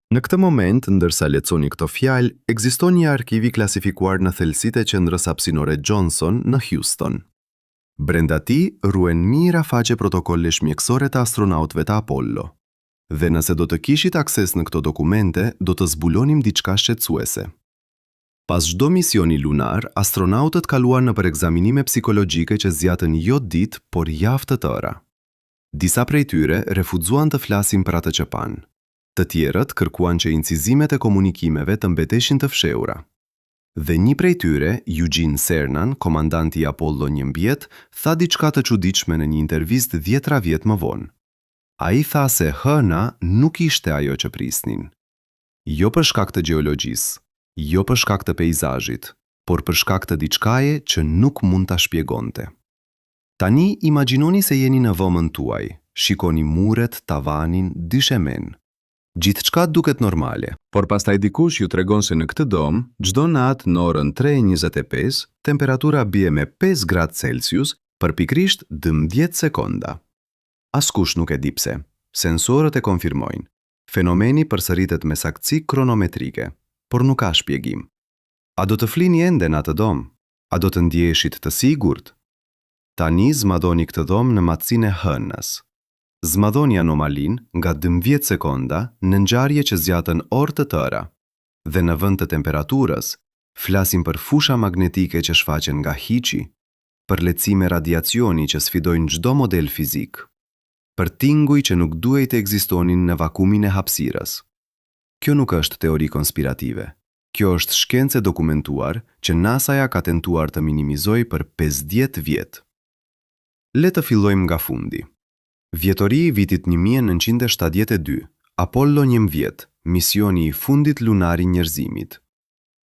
Në këtë moment, ndërsa lexoni këto fjalë, ekziston një arkiv i klasifikuar në thelësitë e qendrës hapësinore Johnson në Houston. Brenda tij ruhen mijëra faqe protokollesh mjekësore të astronautëve të Apollo. Dhe nëse do të kishit akses në këto dokumente, do të zbulonim diçka shqetësuese. Pas çdo misioni lunar, astronautët kaluan nëpër ekzaminime psikologjike që zgjatën jo ditë, por javë të tëra. Disa prej tyre refuzuan të flasin për atë që panë. Të tjerët kërkuan që incizimet e komunikimeve të mbeteshin të fshehura. Dhe një prej tyre, Eugene Cernan, komandanti i Apollo 11, tha diçka të çuditshme në një intervistë 10 vjet më vonë. Ai tha se hëna nuk ishte ajo që prisnin. Jo për shkak të gjeologjisë, jo për shkak të peizazhit, por për shkak të diçkaje që nuk mund ta shpjegonte. Tani imagjinoni se jeni në vëmën tuaj, shikoni muret, tavanin, dyshemen. Gjithçka duket normale. Por pastaj dikush ju tregon se në këtë dom, çdo natë në orën 3:25, temperatura bie me 5 gradë Celsius për pikërisht 12 sekonda. Askush nuk e di pse. Sensorët e konfirmojnë. Fenomeni përsëritet me saktësi kronometrike, por nuk ka shpjegim. A do të flini ende në atë dom? A do të ndjeheshit të sigurt? Tani zmadoni këtë dom në matësinë e hënës. Zmadhoni anomalin nga 12 sekonda në ngjarje që zgjatën orë të tëra. Dhe në vend të temperaturës, flasim për fusha magnetike që shfaqen nga hiqi, për lehtësime radiacioni që sfidojnë çdo model fizik, për tinguj që nuk duhej të ekzistonin në vakumin e hapësirës. Kjo nuk është teori konspirative. Kjo është shkencë e dokumentuar që NASA-ja ka tentuar të minimizojë për 50 vjet. Le të fillojmë nga fundi. Vjetori i vitit 1972, Apollo 11, misioni i fundit lunar i njerëzimit.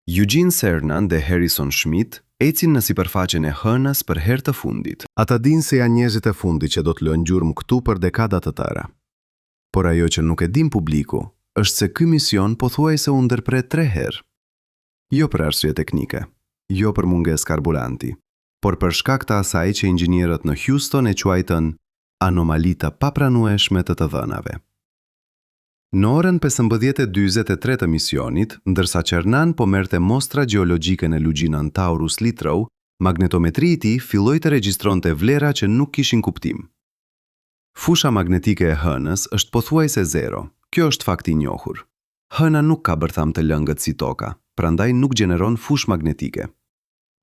Eugene Cernan dhe Harrison Schmitt ecin në sipërfaqen e hënës për herë të fundit. Ata dinë se janë njerëzit e fundit që do të lënë gjurmë këtu për dekada të tëra. Por ajo që nuk e din publiku është se ky mision pothuajse u ndërpret 3 herë. Jo për arsye teknike, jo për mungesë karburanti, por për shkak të asaj që inxhinierët në Houston e quajtën anomali të papranueshme të dhënave. Në orën 15:43 të misionit, ndërsa Cernan po merrte mostra gjeologjike në lugjinën Taurus Littrow, magnetometri i tij filloi të regjistronte vlera që nuk kishin kuptim. Fusha magnetike e hënës është pothuajse zero. Kjo është fakti i njohur. Hëna nuk ka bërtham të lëngët si toka, prandaj nuk gjeneron fushë magnetike.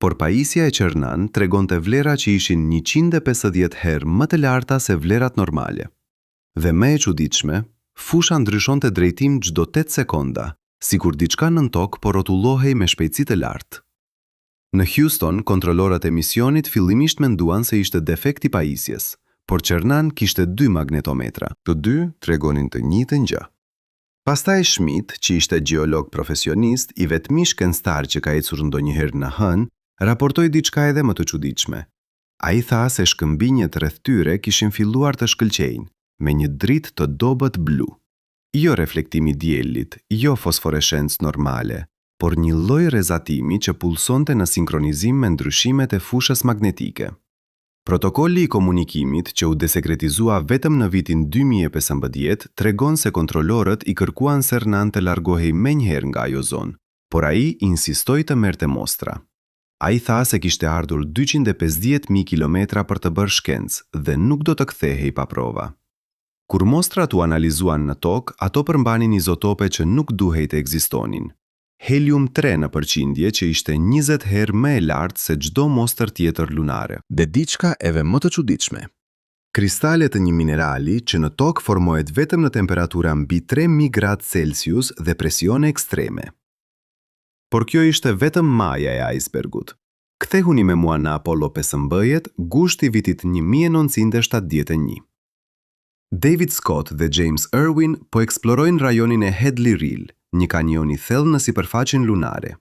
Por pajisja e Cernan tregonte vlera që ishin 150 herë më të larta se vlerat normale. Dhe më e çuditshme, fusha ndryshonte drejtim çdo 8 sekonda, sikur diçka nën tokë po rrotullohej me shpejtësi të lartë. Në Houston, kontrollorët e misionit fillimisht menduan se ishte defekt i pajisjes, por Cernan kishte 2 magnetometra. Të dy tregonin të njëjtën gjë. Pastaj Schmitt, që ishte gjeolog profesionist, i vetmi shkencëtar që ka ecur ndonjëherë në hënë, raportoi diçka edhe më të çuditshme. Ai tha se shkëmbinjet rreth tyre kishin filluar të shkëlqejnë me një dritë të dobët blu. Jo reflektimi diellit, jo fosforescencë normale, por një lloj rrezatimi që pulsonte në sinkronizim me ndryshimet e fushës magnetike. Protokolli i komunikimit që u desekretizua vetëm në vitin 2015 tregon se kontrollorët i kërkuan Cernan të largohej menjëherë nga ajo zonë, por ai insistoi të merrte mostra. Ai tha se kishte ardhur 250.000 kilometra për të bërë shkencë dhe nuk do të kthehej pa prova. Kur mostrat u analizuan në tokë, ato përmbanin izotope që nuk duhej të ekzistonin. Helium-3 në përqindje që ishte 20 herë më e lartë se çdo mostër tjetër lunare. Dhe diçka edhe më të çuditshme. Kristale të një minerali që në tokë formohet vetëm në temperatura mbi 3000 gradë Celsius dhe presione ekstreme. Por kjo ishte vetëm maja e icebergut. Kthehuni me mua në Apollo 15, gusht i vitit 1971. David Scott dhe James Irwin po eksplorojnë rajonin e Hadley Rill, një kanjon i thellë në sipërfaqen lunare.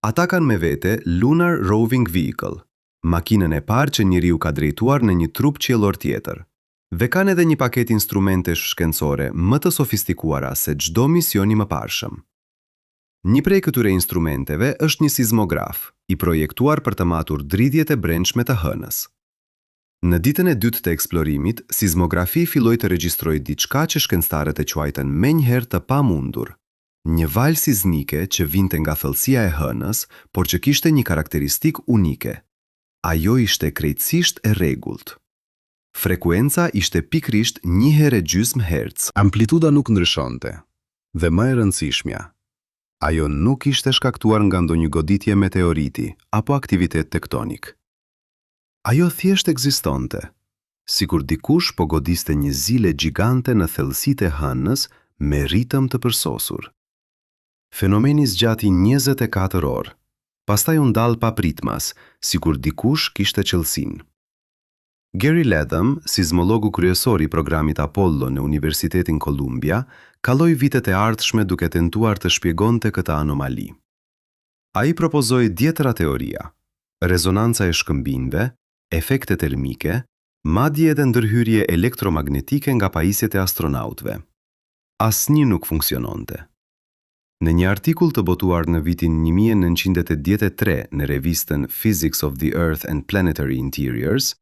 Ata kanë me vete Lunar Roving Vehicle, makinën e parë që njeriu ka drejtuar në një trup qiellor tjetër. Dhe kanë edhe një paketë instrumentesh shkencore më të sofistikuara se çdo mision i mëparshëm. Një prej këtyre instrumenteve është një sismograf, i projektuar për të matur dridhjet e brendshme të hënës. Në ditën e dytë të eksplorimit, sismografi filloi të regjistrojë diçka që shkencëtarët e quajtën menjëherë të pamundur, një valë sismike që vinte nga thellësia e hënës, por që kishte një karakteristik unike. Ajo ishte krejtësisht e rregullt. Frekuenca ishte pikrisht 1,5 Hz. Amplituda nuk ndryshonte. Dhe më e rëndësishmja, ajo nuk ishte shkaktuar nga ndonjë goditje meteoriti apo aktivitet tektonik. Ajo thjesht ekzistonte, sikur dikush po godiste një zile gjigante në thellësitë e hënës me ritëm të përsosur. Fenomeni zgjati 24 orë, pastaj u ndal papritmas, sikur dikush kishte qelsin. Gary Latham, sismologu kryesor i programit Apollo në Universitetin Columbia, kalloi vitet e ardhshme duke tentuar të shpjegonte këtë anomali. Ai propozoi dhjetëra teoria: rezonanca e shkëmbinjve, efekte termike, madje edhe ndërhyrje elektromagnetike nga pajisjet e astronautëve. Asnjë nuk funksiononte. Në një artikull të botuar në vitin 1983 në revistën Physics of the Earth and Planetary Interiors,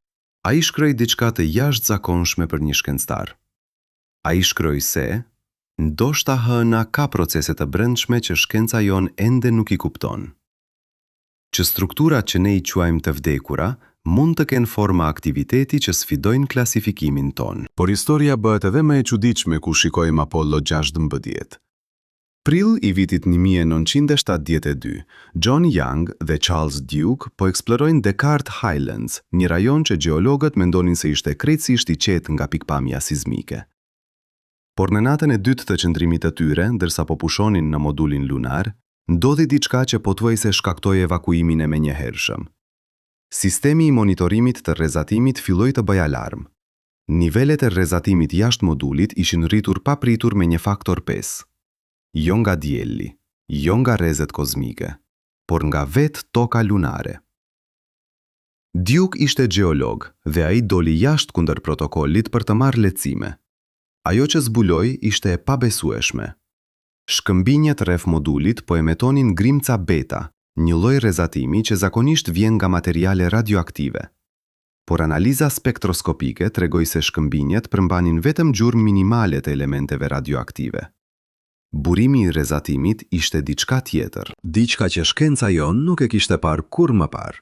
ai shkroi diçka të jashtëzakonshme për një shkencëtar. Ai shkroi se ndoshta hëna ka procese të brendshme që shkenca jon ende nuk i kupton. Që strukturat që ne i quajmë të vdekura mund të kenë forma aktiviteti që sfidojnë klasifikimin ton. Por historia bëhet edhe më e çuditshme ku shikojmë Apollo 16. Prill i vitit 1972, John Young dhe Charles Duke po eksplorojnë Descartes Highlands, një rajon që gjeologët mendonin se ishte krejtësisht i qetë nga pikpamja sismike. Por në natën e dytë të qëndrimit të tyre, ndërsa po pushonin në modulin lunar, ndodhi diçka që pothuajse shkaktoi evakuimin e menjëhershëm. Sistemi i monitorimit të rrezatimit filloi të bëjë alarm. Nivelet e rrezatimit jashtë modulit ishin rritur papritur me një faktor 5. Jo nga dielli, jo nga rrezet kozmike, por nga vetë toka lunare. Duke ishte gjeolog dhe ai doli jashtë kundër protokollit për të marrë lehtësime. Ajo që zbuloi ishte e pabesueshme. Shkëmbinjet rreth modulit po emetonin grimca beta, një lloj rrezatimi që zakonisht vjen nga materiale radioaktive. Por analiza spektroskopike tregoi se shkëmbinjet përmbanin vetëm gjurmë minimale të elementeve radioaktive. Burimi i rrezatimit ishte diçka tjetër, diçka që shkenca jon nuk e kishte parë kurrë më parë.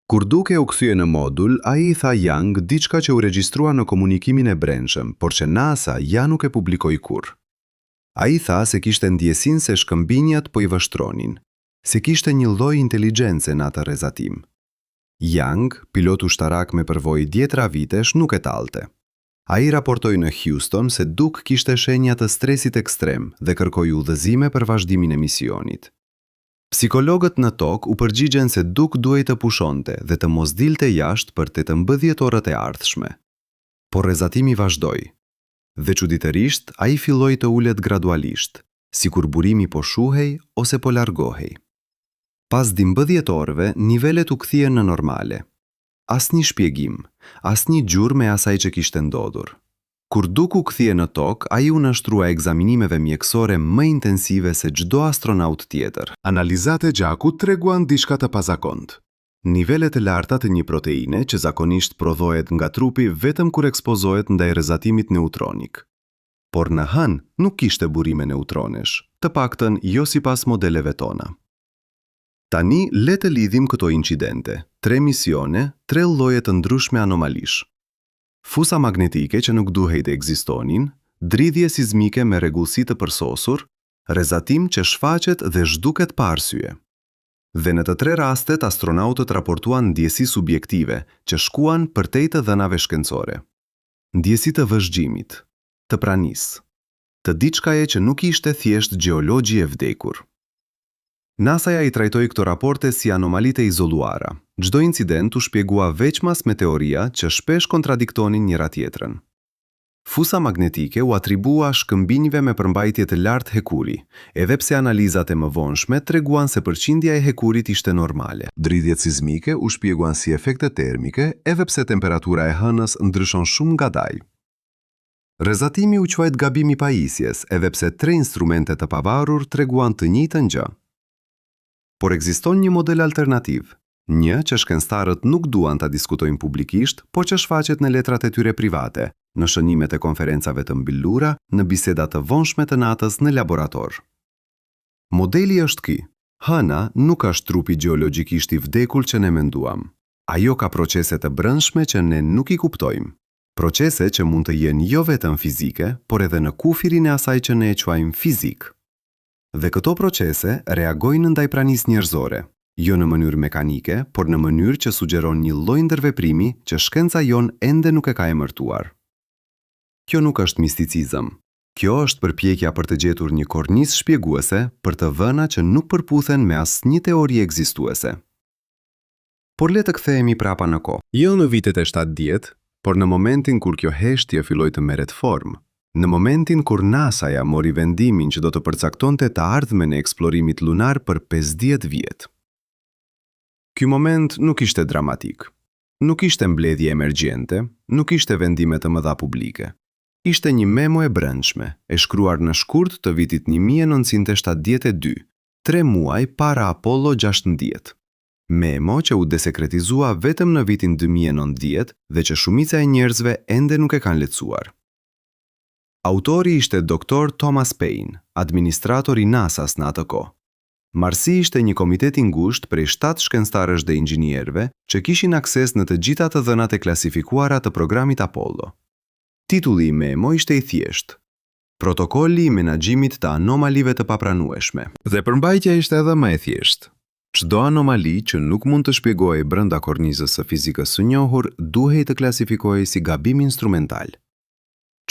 Kur Duke u kthye në modul, ai i tha Young diçka që u regjistrua në komunikimin e brendshëm, por që NASA ja nuk e publikoi kurrë. Ai tha se kishte ndjesinë se shkëmbinjat po i vështronin, se kishte një lloj inteligjence në atë rrezatim. Young, pilot ushtarak me përvojë dhjetra vitesh, nuk e tallte. Ai raportoi në Houston se Duke kishte shenja të stresit ekstrem dhe kërkoi udhëzime për vazhdimin e misionit. Psikologët në tokë u përgjigjen se Duke duhej të pushonte dhe të mos dilte jashtë për 18 orët e ardhshme. Por rrezatimi vazhdoi. Dhe çuditërisht, ai filloi të ulet gradualisht, sikur burimi po shuhej ose po largohej. Pas 12 orëve, nivelet u kthyen në normale. Asnjë shpjegim, asnjë gjurmë e asaj që kishte ndodhur. Kur Duke u kthye në tokë, ai u nashtrua ekzaminimeve mjekësore më intensive se çdo astronaut tjetër. Analizat e gjakut treguan diçka të pazakontë. Nivelet e larta të një proteine që zakonisht prodhohet nga trupi vetëm kur ekspozohet ndaj rrezatimit neutronik. Por në hën nuk kishte burime neutronesh, të paktën jo sipas modeleve tona. Tani le të lidhim këto incidente, 3 misione, 3 lloje të ndryshme anomalish. Fusa magnetike që nuk duhej të ekzistonin, dridhje sismike me rregullsi të përsosur, rrezatim që shfaqet dhe zhduket pa arsye. Dhe në të 3 rastet astronautët raportuan ndjesi subjektive që shkuan përtej të dhënave shkencore. Ndjesi të vëzhgjimit, të pranisë, të diçkaje që nuk ishte thjesht gjeologji e vdekur. NASA-ja i trajtoi këto raporte si anomalitë e izoluara. Çdo incident u shpjegua veçmas me teoria që shpesh kontradiktonin njëra tjetrën. Fusa magnetike u atribua shkëmbinjve me përmbajtje të lartë hekuri, edhe pse analizat e mëvonshme treguan se përqindja e hekurit ishte normale. Dridhjet sismike u shpjeguan si efekte termike, edhe pse temperatura e hënës ndryshon shumë ngadalë. Rrezatimi u quajt gabimi pajisjes, edhe pse 3 instrumente të pavarur treguan të njëjtën gjë. Por ekziston një model alternativ, një që shkencëtarët nuk duan ta diskutojnë publikisht, por që shfaqet në letrat e tyre private, në shënimet e konferencave të mbyllura, në biseda të vonshme të natës në laborator. Modeli është ky. Hëna nuk është trupi gjeologjikisht i vdekur që ne menduam. Ajo ka procese të brendshme që ne nuk i kuptojmë. Procese që mund të jenë jo vetëm fizike, por edhe në kufirin e asaj që ne e quajmë fizik. Dhe këto procese reagojnë ndaj pranisë njerëzore, jo në mënyrë mekanike, por në mënyrë që sugjeron një lloj ndërveprimi që shkenca jonë ende nuk e ka emërtuar. Kjo nuk është misticizëm. Kjo është përpjekja për të gjetur një kornisë shpjeguese për të vëna që nuk përputhen me asnjë teori ekzistuese. Por le të kthehemi prapa në kohë. Jo në vitet e 70, por në momentin kur kjo heshtje filloi të merret formë, në momentin kur NASA-ja mori vendimin që do të përcaktonte të ardhmen e eksplorimit lunar për 50 vjet. Ky moment nuk ishte dramatik. Nuk ishte mbledhje emergjente, nuk ishte vendime të mëdha publike. Ishte një memo e brendshme, e shkruar në shkurt të vitit 1972, 3 muaj para Apollo 16. Memo që u desekretizua vetëm në vitin 2019 dhe që shumica e njerëzve ende nuk e kanë lexuar. Autori ishte Dr. Thomas Paine, administrator i NASA-s në atë kohë. Marsi ishte një komitet i ngushtë prej 7 shkencëtarësh dhe inxhinierëve që kishin akses në të gjitha të dhënat e klasifikuara të programit Apollo. Titulli i memo ishte i thjeshtë: Protokolli i menaxhimit të anomalive të papranueshme. Dhe përmbajtja ishte edhe më e thjeshtë. Çdo anomali që nuk mund të shpjegohej brenda kornizës së fizikës së njohur duhej të klasifikohej si gabim instrumental.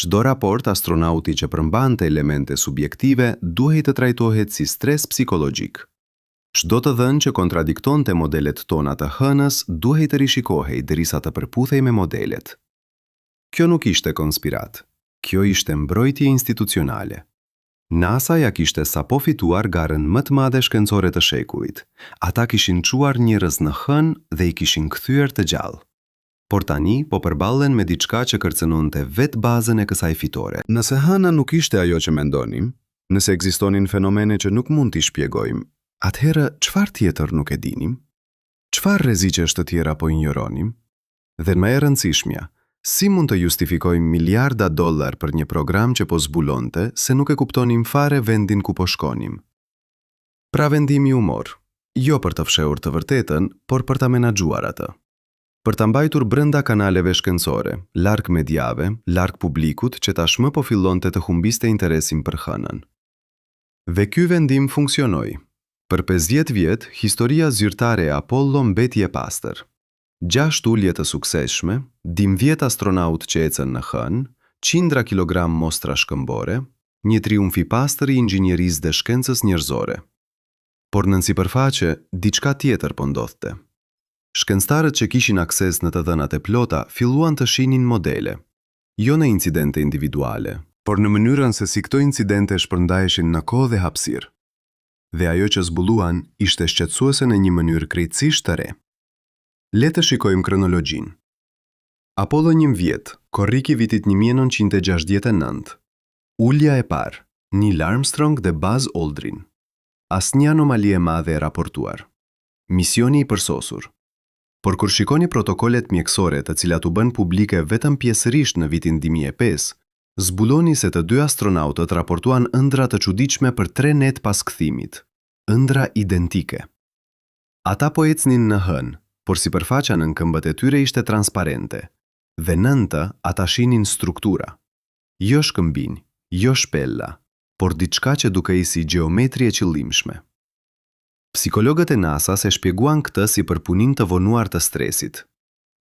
Çdo raport astronauti që përmbante elemente subjektive duhej të trajtohet si stres psikologjik. Çdo të dhënë që kontradiktonte modelet tona të hënës duhej të rishikohej derisa të përputhej me modelet. Kjo nuk ishte konspirat. Kjo ishte mbrojtje institucionale. NASA ja kishte sapo fituar garën më të madhe shkencore të shekullit. Ata kishin çuar njerëz në hënë dhe i kishin kthyer të gjallë. Por tani po përballen me diçka që kërcënonte vetë bazën e kësaj fitore. Nëse hëna nuk ishte ajo që mendonim, nëse ekzistonin fenomene që nuk mund t'i shpjegojmë, atëherë çfarë tjetër nuk e dinim? Çfarë rreziqesh të tjera po injoronim? Dhe më e rëndësishmja, si mund të justifikojmë miliarda dollar për një program që po zbulonte se nuk e kuptonim fare vendin ku po shkonim? Pra vendimi u mor, jo për të fshehur të vërtetën, por për ta menaxhuar atë. Për ta mbajtur brenda kanaleve shkencore, larg mediave, larg publikut që tashmë po fillonte të humbiste interesin për hënën. Dhe ky vendim funksionoi. Për 50 vjet, historia zyrtare e Apollo mbeti e pastër. 6 ulje të suksesshme, 10 astronaut që ecën në hënë, qindra kilogram mostra shkëmbore, një triumf i pastër i inxhinierisë dhe shkencës njerëzore. Por në sipërfaqe, diçka tjetër po ndodhte. Shkencëtarët që kishin akses në të dhënat e plota filluan të shihnin modele, jo në incidente individuale, por në mënyrën se si këto incidente shpërndaheshin në kohë dhe hapësirë. Dhe ajo që zbuluan ishte shqetësuese në një mënyrë krejtësisht të re. Le të shikojmë kronologjinë. Apollo 11, korriki vitit 1969. Ulja e parë, Neil Armstrong dhe Buzz Aldrin. Asnjë anomali e madhe e raportuar. Misioni i përsosur. Por kur shikoni protokollet mjekësore të cilat u bën publike vetëm pjesërisht në vitin 2005, zbuloni se të 2 astronautët raportuan ëndra të çuditshme për 3 net pas kthimit. Ëndra identike. Ata po ecnin në hënë, por sipërfaqja nën këmbët e tyre ishte transparente, dhe nëntë ata shihnin struktura. Jo shkëmbinj, jo shpella, por diçka që dukej si gjeometri e qëllimshme. Psikologët e NASA-s e shpjeguan këtë si përpunim të vonuar të stresit.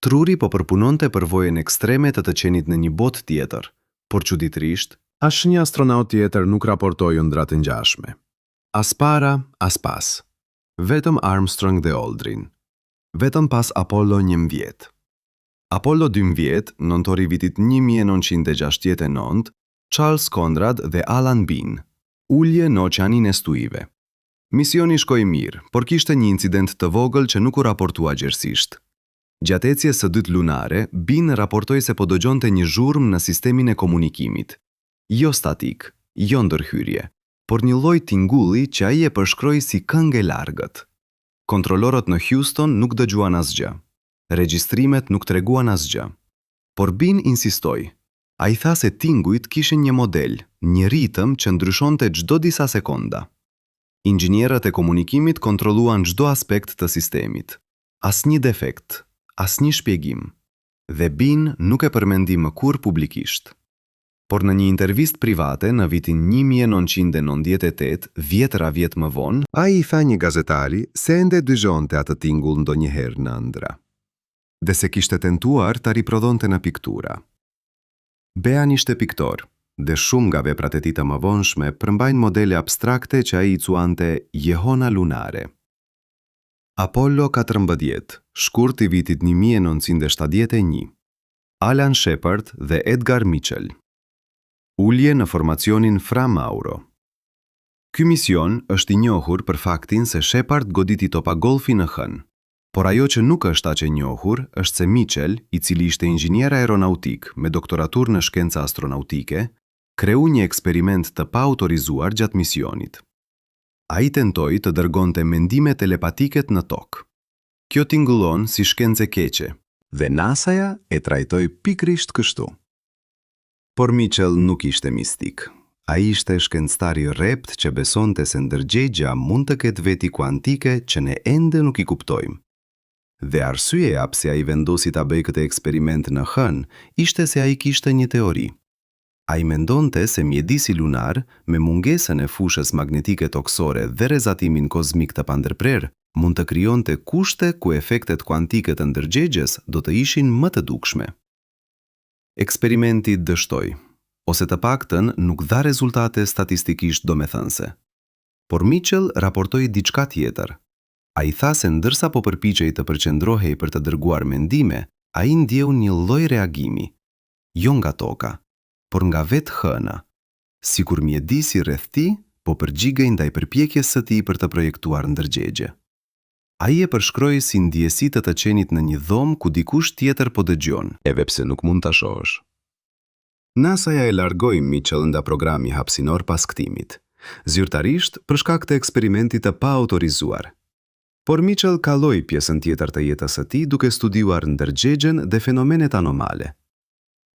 Truri po përpunonte përvojën ekstreme të të qenit në një botë tjetër, por çuditërisht, asnjë astronaut tjetër nuk raportoi ëndra të ngjashme. As para, as pas. Vetëm Armstrong dhe Aldrin. Vetëm pas Apollo 11. Apollo 12, nëntori vitit 1969, Charles Conrad dhe Alan Bean. Ulje në Oqeanin e Stuive. Misioni shkoi mirë, por kishte një incident të vogël që nuk u raportua gjerësisht. Gjatë ecjes së dytë lunare, Bean raportoi se po dëgjonte një zhurmë në sistemin e komunikimit. Jo statik, jo ndërhyrje, por një lloj tingulli që ai e përshkroi si këngë e largët. Kontrollorët në Houston nuk dëgjuan asgjë. Regjistrimet nuk treguan asgjë. Por Bean insistoi. Ai tha se tingujt kishin një model, një ritëm që ndryshonte çdo disa sekonda. Inxhinierët e komunikimit kontrolluan çdo aspekt të sistemit. Asnjë defekt, asnjë shpjegim. Dhe Bean nuk e përmendi më kurrë publikisht. Por në një intervistë private në vitin 1998, vjetëra vjet më vonë, ai I tha një gazetari se ende dëgjonte atë tingull ndonjëherë në ëndra dhe se kishte tentuar ta riprodhonte në piktura. Bean ishte piktor dhe shumë nga veprat e tij të mëvonshme përmbajnë modele abstrakte që ai I quante jehona lunare. Apollo 14, shkurt I vitit 1971. Alan Shepard dhe Edgar Mitchell. Ulje në formacionin Fra Mauro. Ky mision është I njohur për faktin se Shepard goditi topa golfi në hën, por ajo që nuk është aq e njohur është se Mitchell, I cili ishte inxhinier aeronautik me doktoratur në shkenca astronautike, kreu një eksperiment të pa autorizuar gjatë misionit. Ai tentoi të dërgonte mendime telepatike në tokë. Kjo tingëllon si shkencë keqe, dhe NASA-ja e trajtoi pikërisht kështu. Por Mitchell nuk ishte mistik. Ai ishte shkencëtar I rrept që besonte se ndërgjegja mund të ketë veti kuantike që ne ende nuk I kuptojmë. Dhe arsyeja pse ai vendosi ta bëjë këtë eksperiment në hën ishte se ai kishte një teori. Ai mendonte se mjedisi lunar, me mungesën e fushës magnetike toksore dhe rrezatimin kozmik të pandërprer, mund të krijonte kushte ku efektet kuantike të ndërgjegjes do të ishin më të dukshme. Eksperimenti dështoi, ose të paktën nuk dha rezultate statistikisht domethënëse. Por Mitchell raportoi diçka tjetër. Ai tha se ndërsa po përpiqej të përqendrohej për të dërguar mendime, ai ndjeu një lloj reagimi, jo nga toka, por nga vetë hëna, sikur mjedisi rreth tij po përgjigjej ndaj përpjekjes së tij për të projektuar ndërgjegje. Ai e përshkroi si ndjesi të qenit në një dhomë ku dikush tjetër po dëgjon, edhe pse nuk mund ta shohësh. NASA-ja e largoi Mitchell nga programi hapësinor pas kthimit, zyrtarisht për shkak të eksperimentit të pa autorizuar. Por Mitchell kaloi pjesën tjetër të jetës së tij duke studiuar ndërgjegjen dhe fenomenet anomale.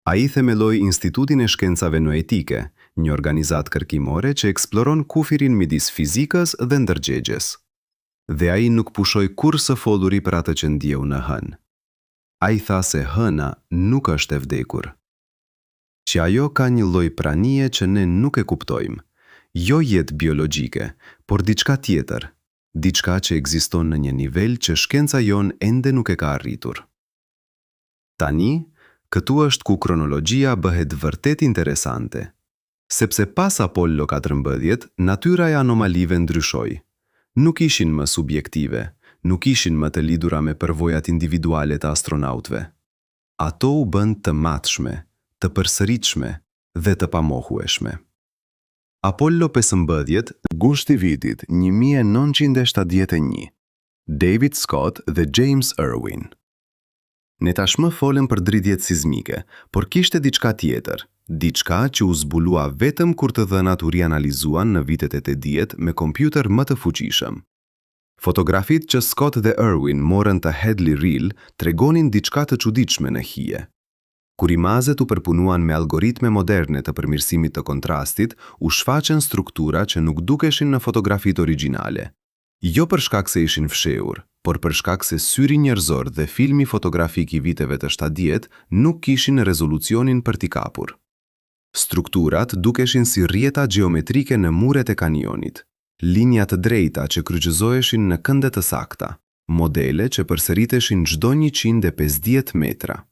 Ai themeloi Institutin e Shkencave Noetike, një organizatë kërkimore që eksploron kufirin midis fizikës dhe ndërgjegjes. Dhe ai nuk pushoi kurrë së folluri për atë që ndjeu në hën. Ai tha se hëna nuk është e vdekur. Që ajo ka një lloj pranie që ne nuk e kuptojmë, jo jetë biologjike, por diçka tjetër. Diçka që ekziston në një nivel që shkenca jon ende nuk e ka arritur. Tani, këtu është ku kronologjia bëhet vërtet interesante, sepse pas Apollo 14, natyra e anomalive ndryshoi. Nuk ishin më subjektive, nuk ishin më të lidhura me përvojat individuale të astronautëve. Ato u bën të matshme, të përsëritshme dhe të pamohueshme. Apollo 15, gushti vitit 1971. David Scott dhe James Irwin. Ne tashmë folëm për dridhjet sismike, por kishte diçka tjetër, diçka që u zbulua vetëm kur të dhënat u rianalizuan në vitet e 80 me kompjuter më të fuqishëm. Fotografit që Scott dhe Irwin morën të Hadley Rille tregonin diçka të çuditshme në hije. Kur imazet u përpunuan me algoritme moderne të përmirësimit të kontrastit, u shfaqen struktura që nuk dukeshin në fotografitë origjinale. Jo për shkak se ishin fshehur, por për shkak se syri njerëzor dhe filmi fotografik I viteve të 70 nuk kishin rezolucionin për t'i kapur. Strukturat dukeshin si rrjeta geometrike në muret e kanionit, linja të drejta që kryqëzoheshin në kënde të sakta, modele që përsëriteshin çdo 150 metra.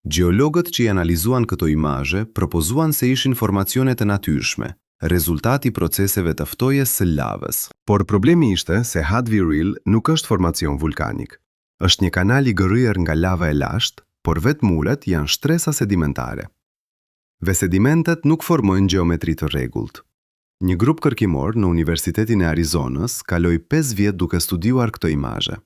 Gjeologët që I analizuan këto imazhe propozuan se ishin formacione të natyrshme, rezultati proceseve të ftojes së lavës. Por problemi ishte se Hadley Rille nuk është formacion vulkanik. Është një kanal I gërryer nga lava e lashtë, por vetë muret janë shtresa sedimentare. Dhe sedimentet nuk formojnë gjeometri të rregullt. Një grup kërkimor në Universitetin e Arizonës kaloi 5 vjet duke studiuar këto imazhe.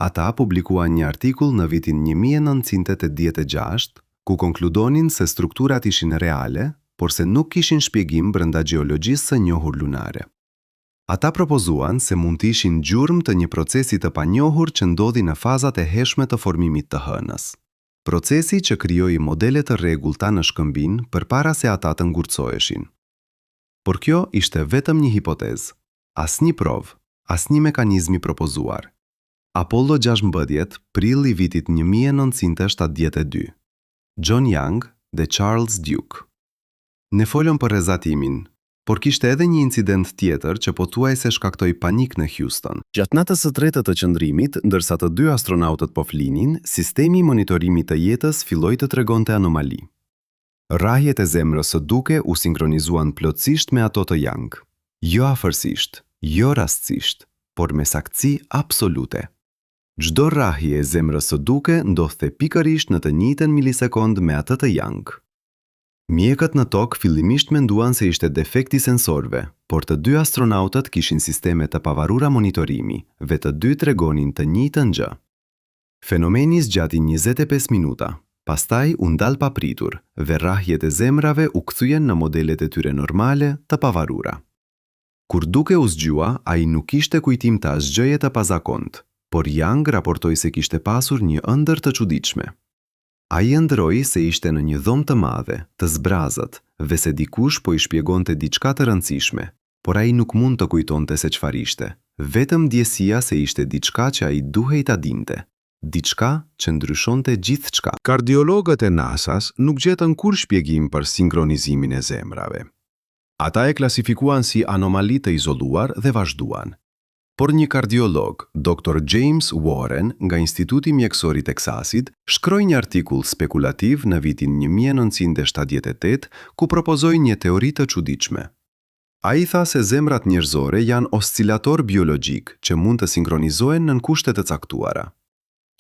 Ata publikuan një artikull në vitin 1986, ku konkludonin se strukturat ishin reale, por se nuk kishin shpjegim brenda gjeologjisë së njohur lunare. Ata propozuan se mund të ishin gjurmë të një procesi të panjohur që ndodhi në fazat e hershme të formimit të hënës. Procesi që krijoi modele të rregullta në shkëmbin përpara se ata të ngurcoheshin. Por kjo ishte vetëm një hipotezë. Asnjë provë, asnjë mekanizmi propozuar. Apollo 16, prill i vitit 1972. John Young dhe Charles Duke. Ne folëm për rrezatimin, por kishte edhe një incident tjetër që pothuajse shkaktoi panik në Houston. Gjatë natës së tretë të qëndrimit, ndërsa të dy astronautët po flinin, sistemi i monitorimit të jetës filloi të tregonte anomali. Rrahjet e zemrës së Duke u sinkronizuan plotësisht me ato të Young. Jo afërsisht, jo rastësisht, por me saktësi absolute. Çdo rrahje e zemrës së Duke ndodhte pikërisht në të njëjtën milisekond me atë të Young. Mjekët në tokë fillimisht menduan se ishte defekti sensorëve, por të dy astronautët kishin sisteme të pavarura monitorimi, dhe të dy tregonin të njëjtën gjë. Fenomeni zgjati 25 minuta, pastaj u ndal papritur dhe rrahjet e zemrave u kthyen në modelet e tyre normale të pavarura. Kur Duke u zgjua, ai nuk kishte kujtim të asgjëje të pazakontë, por Young raportoi se kishte pasur një ëndër të çuditshme. Ai ëndroi se ishte në një dhomë të madhe, të zbrazët, dhe se dikush po i shpjegonte diçka të rëndësishme, por ai nuk mund të kujtonte se çfarë ishte, vetëm ndjesia se ishte diçka që ai duhej ta dinte, diçka që ndryshonte gjithçka. Kardiologët e NASA-s nuk gjetën kur shpjegim për sinkronizimin e zemrave. Ata e klasifikuan si anomali të izoluar dhe vazhduan. Por një kardiolog, Dr. James Warren, nga Instituti Mjekësor i Teksasit, shkroi një artikull spekulativ në vitin 1978 ku propozoi një teori të çuditshme. Ai tha se zemrat njerëzore janë oscilator biologjik që mund të sinkronizohen në kushte të caktuara.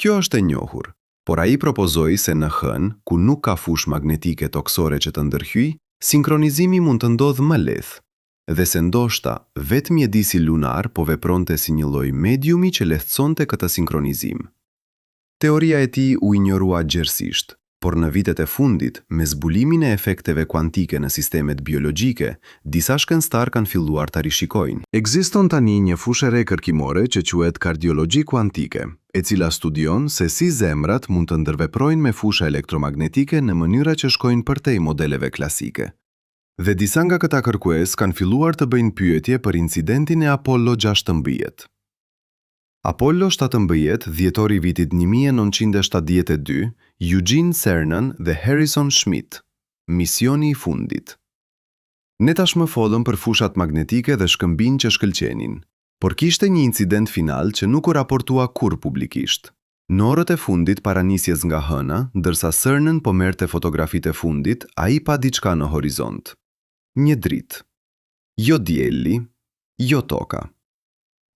Kjo është e njohur, por ai propozoi se në hën, ku nuk ka fushë magnetike toksore që të ndërhyjë, sinkronizimi mund të ndodhë më lehtë, dhe se ndoshta vetë mjedisi lunar po vepronte si një lloj mediumi që lehtësonte këtë sinkronizim. Teoria e tij u injorua gjerësisht, por në vitet e fundit, me zbulimin e efekteve kuantike në sistemet biologjike, disa shkencëtar kanë filluar ta rishikojnë. Ekziston tani një fushë e re kërkimore që quhet kardiologji kuantike, e cila studion se si zemrat mund të ndërveprojnë me fusha elektromagnetike në mënyra që shkojnë përtej modeleve klasike. Dhe disa nga këta kërkues kanë filluar të bëjnë pyetje për incidentin e Apollo 16. Apollo 17, dhjetori i vitit 1972, Eugene Cernan dhe Harrison Schmitt, misioni i fundit. Ne tashmë folëm për fushat magnetike dhe shkëmbin që shkëlqenin, por kishte një incident final që nuk u raportua kur publikisht. Në orët e fundit para nisjes nga hëna, ndërsa Cernan po merrte fotografitë e fundit, ai pa diçka në horizont. Një dritë. Jo dielli, jo toka,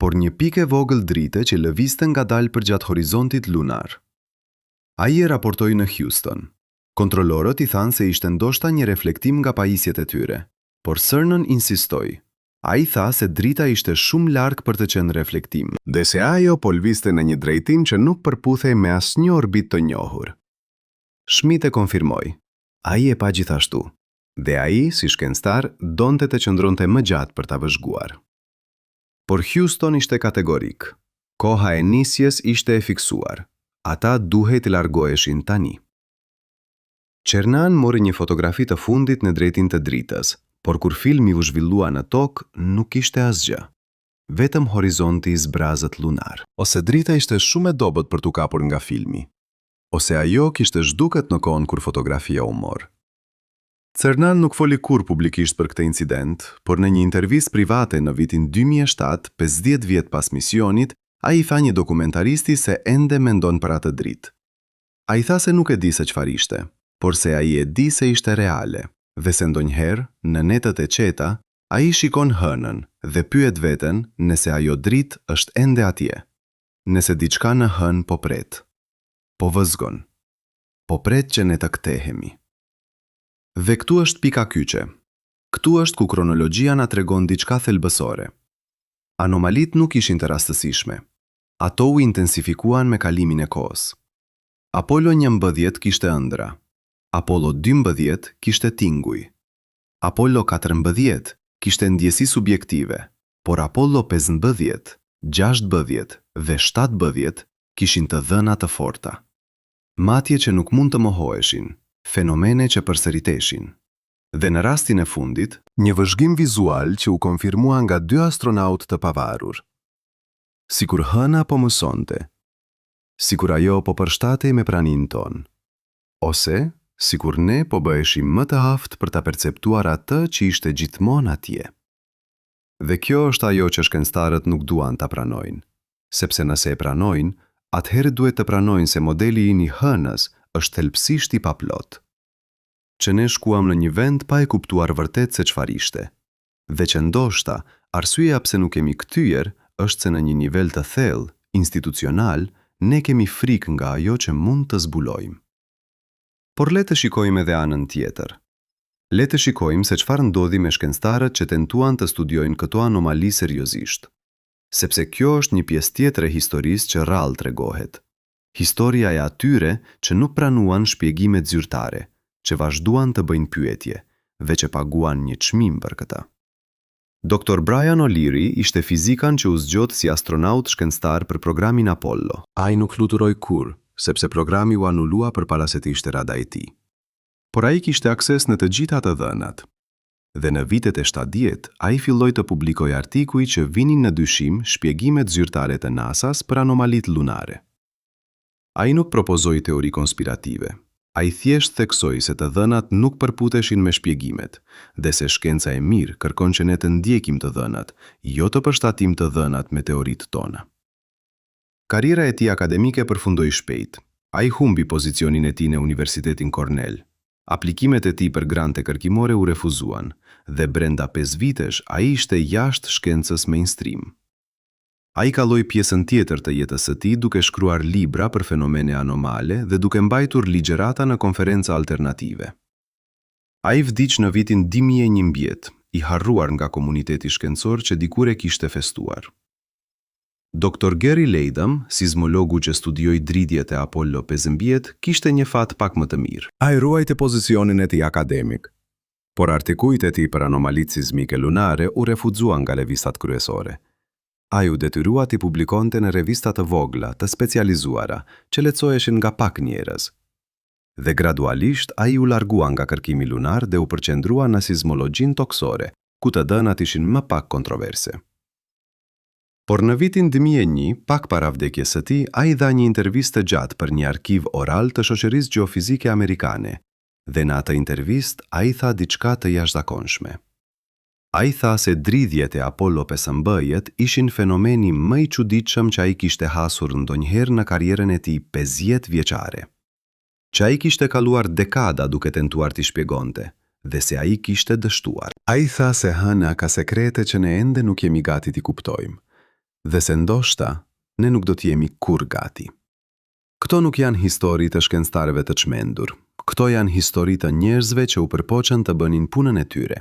por një pikë e vogël drite që lëvizte ngadalë përgjatë horizontit lunar. Ai e raportoi në Houston. Kontrollorët i thanë se ishte ndoshta një reflektim nga pajisjet e tyre, por Cernan insistoi. Ai tha se drita ishte shumë larg për të qenë reflektim, dhe se ajo po lvizte në një drejtim që nuk përputhej me asnjë orbit të njohur. Schmitt e konfirmoi. Ai e pa gjithashtu. Dhe ai, si shkencëtar, donte të qëndronte më gjatë për ta vëzhguar. Por Houston ishte kategorik. Koha e nisjes ishte e fiksuar. Ata duhej të largoheshin tani. Cernan mori një fotografi të fundit në drejtin të dritës, por kur filmi u zhvillua në tokë, nuk kishte asgjë. Vetëm horizonti i zbrazët lunar. Ose drita ishte shumë e dobët për t'u kapur nga filmi. Ose ajo kishte zhduket në kohën kur fotografia u mor. Cernan nuk foli kur publikisht për këtë incident, por në një intervistë private në vitin 2007, 50 vjet pas misionit, ai tha një dokumentaristi se ende mendon për atë dritë. Ai tha se nuk e di se çfarë ishte, por se ai e di se ishte reale, dhe se ndonjëherë, në netët e qeta, ai shikon hënën dhe pyet veten nëse ajo dritë është ende atje. Nëse diçka në hën po pret. Po vëzgon. Po pret që ne të kthehemi. Dhe këtu është pika kyçe. Këtu është ku kronologjia na tregon diçka thelbësore. Anomalit nuk ishin të rastësishme. Ato u intensifikuan me kalimin e kohës. Apollo 11 kishte ëndra. Apollo 12 kishte tinguj. Apollo 14 kishte ndjesi subjektive, por Apollo 15, 16 dhe 17 kishin të dhëna të forta. Matje që nuk mund të mohoheshin, fenomene që përsëriteshin. Dhe në rastin e fundit, një vëzhgim vizual që u konfirmua nga 2 astronautë të pavarur. Sikur hëna po mësonte, sikur ajo po përshtatej me praninë tonë, ose sikur ne po bëheshim më të aftë për ta perceptuar atë që ishte gjithmonë atje. Dhe kjo është ajo që shkencëtarët nuk duan ta pranojnë, sepse nëse e pranojnë, atëherë duhet të pranojnë se modeli i hënës është thelbësisht i paplot. Që ne shkuam në një vend pa e kuptuar vërtet se çfarë ishte, dhe që ndoshta arsyeja pse nuk kemi kthyer është se në një nivel të thellë, institucional, ne kemi frikë nga ajo që mund të zbulojmë. Por le të shikojmë edhe anën tjetër. Le të shikojmë se çfarë ndodhi me shkencëtarët që tentuan të studiojnë këto anomali seriozisht. Sepse kjo është një pjesë tjetër e historisë që rrallë tregohet. Historia e atyre që nuk pranuan shpjegimet zyrtare, që vazhduan të bëjnë pyetje, dhe që paguan një çmim për këtë. Dr. Brian O'Leary ishte fizikan që u zgjodh si astronaut shkencëtar për programin Apollo. Ai nuk fluturoi kurrë, sepse programi u anulua përpara se të ishte rada e tij. Por ai kishte akses në të gjitha të dhënat. Dhe në vitet e 70, ai filloi të publikojë artikuj që vinin në dyshim shpjegimet zyrtare të NASA-s për anomalitë lunare. Ai nuk propozoi teori konspirative. Ai thjesht theksoi se të dhënat nuk përputeshin me shpjegimet, dhe se shkenca e mirë kërkon që ne të ndjekim të dhënat, jo të përshtatim të dhënat me teoritë tona. Karriera e tij akademike përfundoi shpejt. Ai humbi pozicionin e tij në Universitetin Cornell. Aplikimet e tij për grante kërkimore u refuzuan, dhe brenda 5 vitesh ai ishte jashtë shkencës mainstream. Ai kaloi pjesën tjetër të jetës së tij duke shkruar libra për fenomene anomale dhe duke mbajtur ligjërata në konferenca alternative. Ai vdiq në vitin 2011, i harruar nga komuniteti shkencor që dikur e kishte festuar. Dr. Gary Latham, sismologu që studioi dridhjet e Apollo 15, kishte një fat pak më të mirë. Ai ruajti pozicionin e tij akademik, por artikujt e tij për anomalitë sismike lunare u refuzuan nga revistat kryesore. Ai u detyrua t'i publikonte në revista të vogla, të specializuara, që lexoheshin nga pak njerëz. Dhe gradualisht ai u largua nga kërkimi lunar dhe u përqendrua në sismologjinë toksore, ku të dhënat ishin më pak kontroverse. Por në vitin 2001, pak para vdekjes së tij, ai dha një intervistë gjatë për një arkiv oral të Shoqërisë Gjeofizike Amerikane, dhe në atë intervistë ai tha diçka të jashtëzakonshme. Ai tha se dridhjet e Apollo 15 ishin fenomeni më i çuditshëm që ai kishte hasur ndonjëherë në karrierën e tij 50 vjeçare. Që ai kishte kaluar dekada duke tentuar t'i shpjegonte, dhe se ai kishte dështuar. Ai tha se hëna ka sekrete që ne ende nuk jemi gati t'i kuptojmë, dhe se ndoshta ne nuk do t'jemi kur gati. Këto nuk janë histori të shkencëtarëve të çmendur. Këto janë histori të njerëzve që u përpoqën të bënin punën e tyre,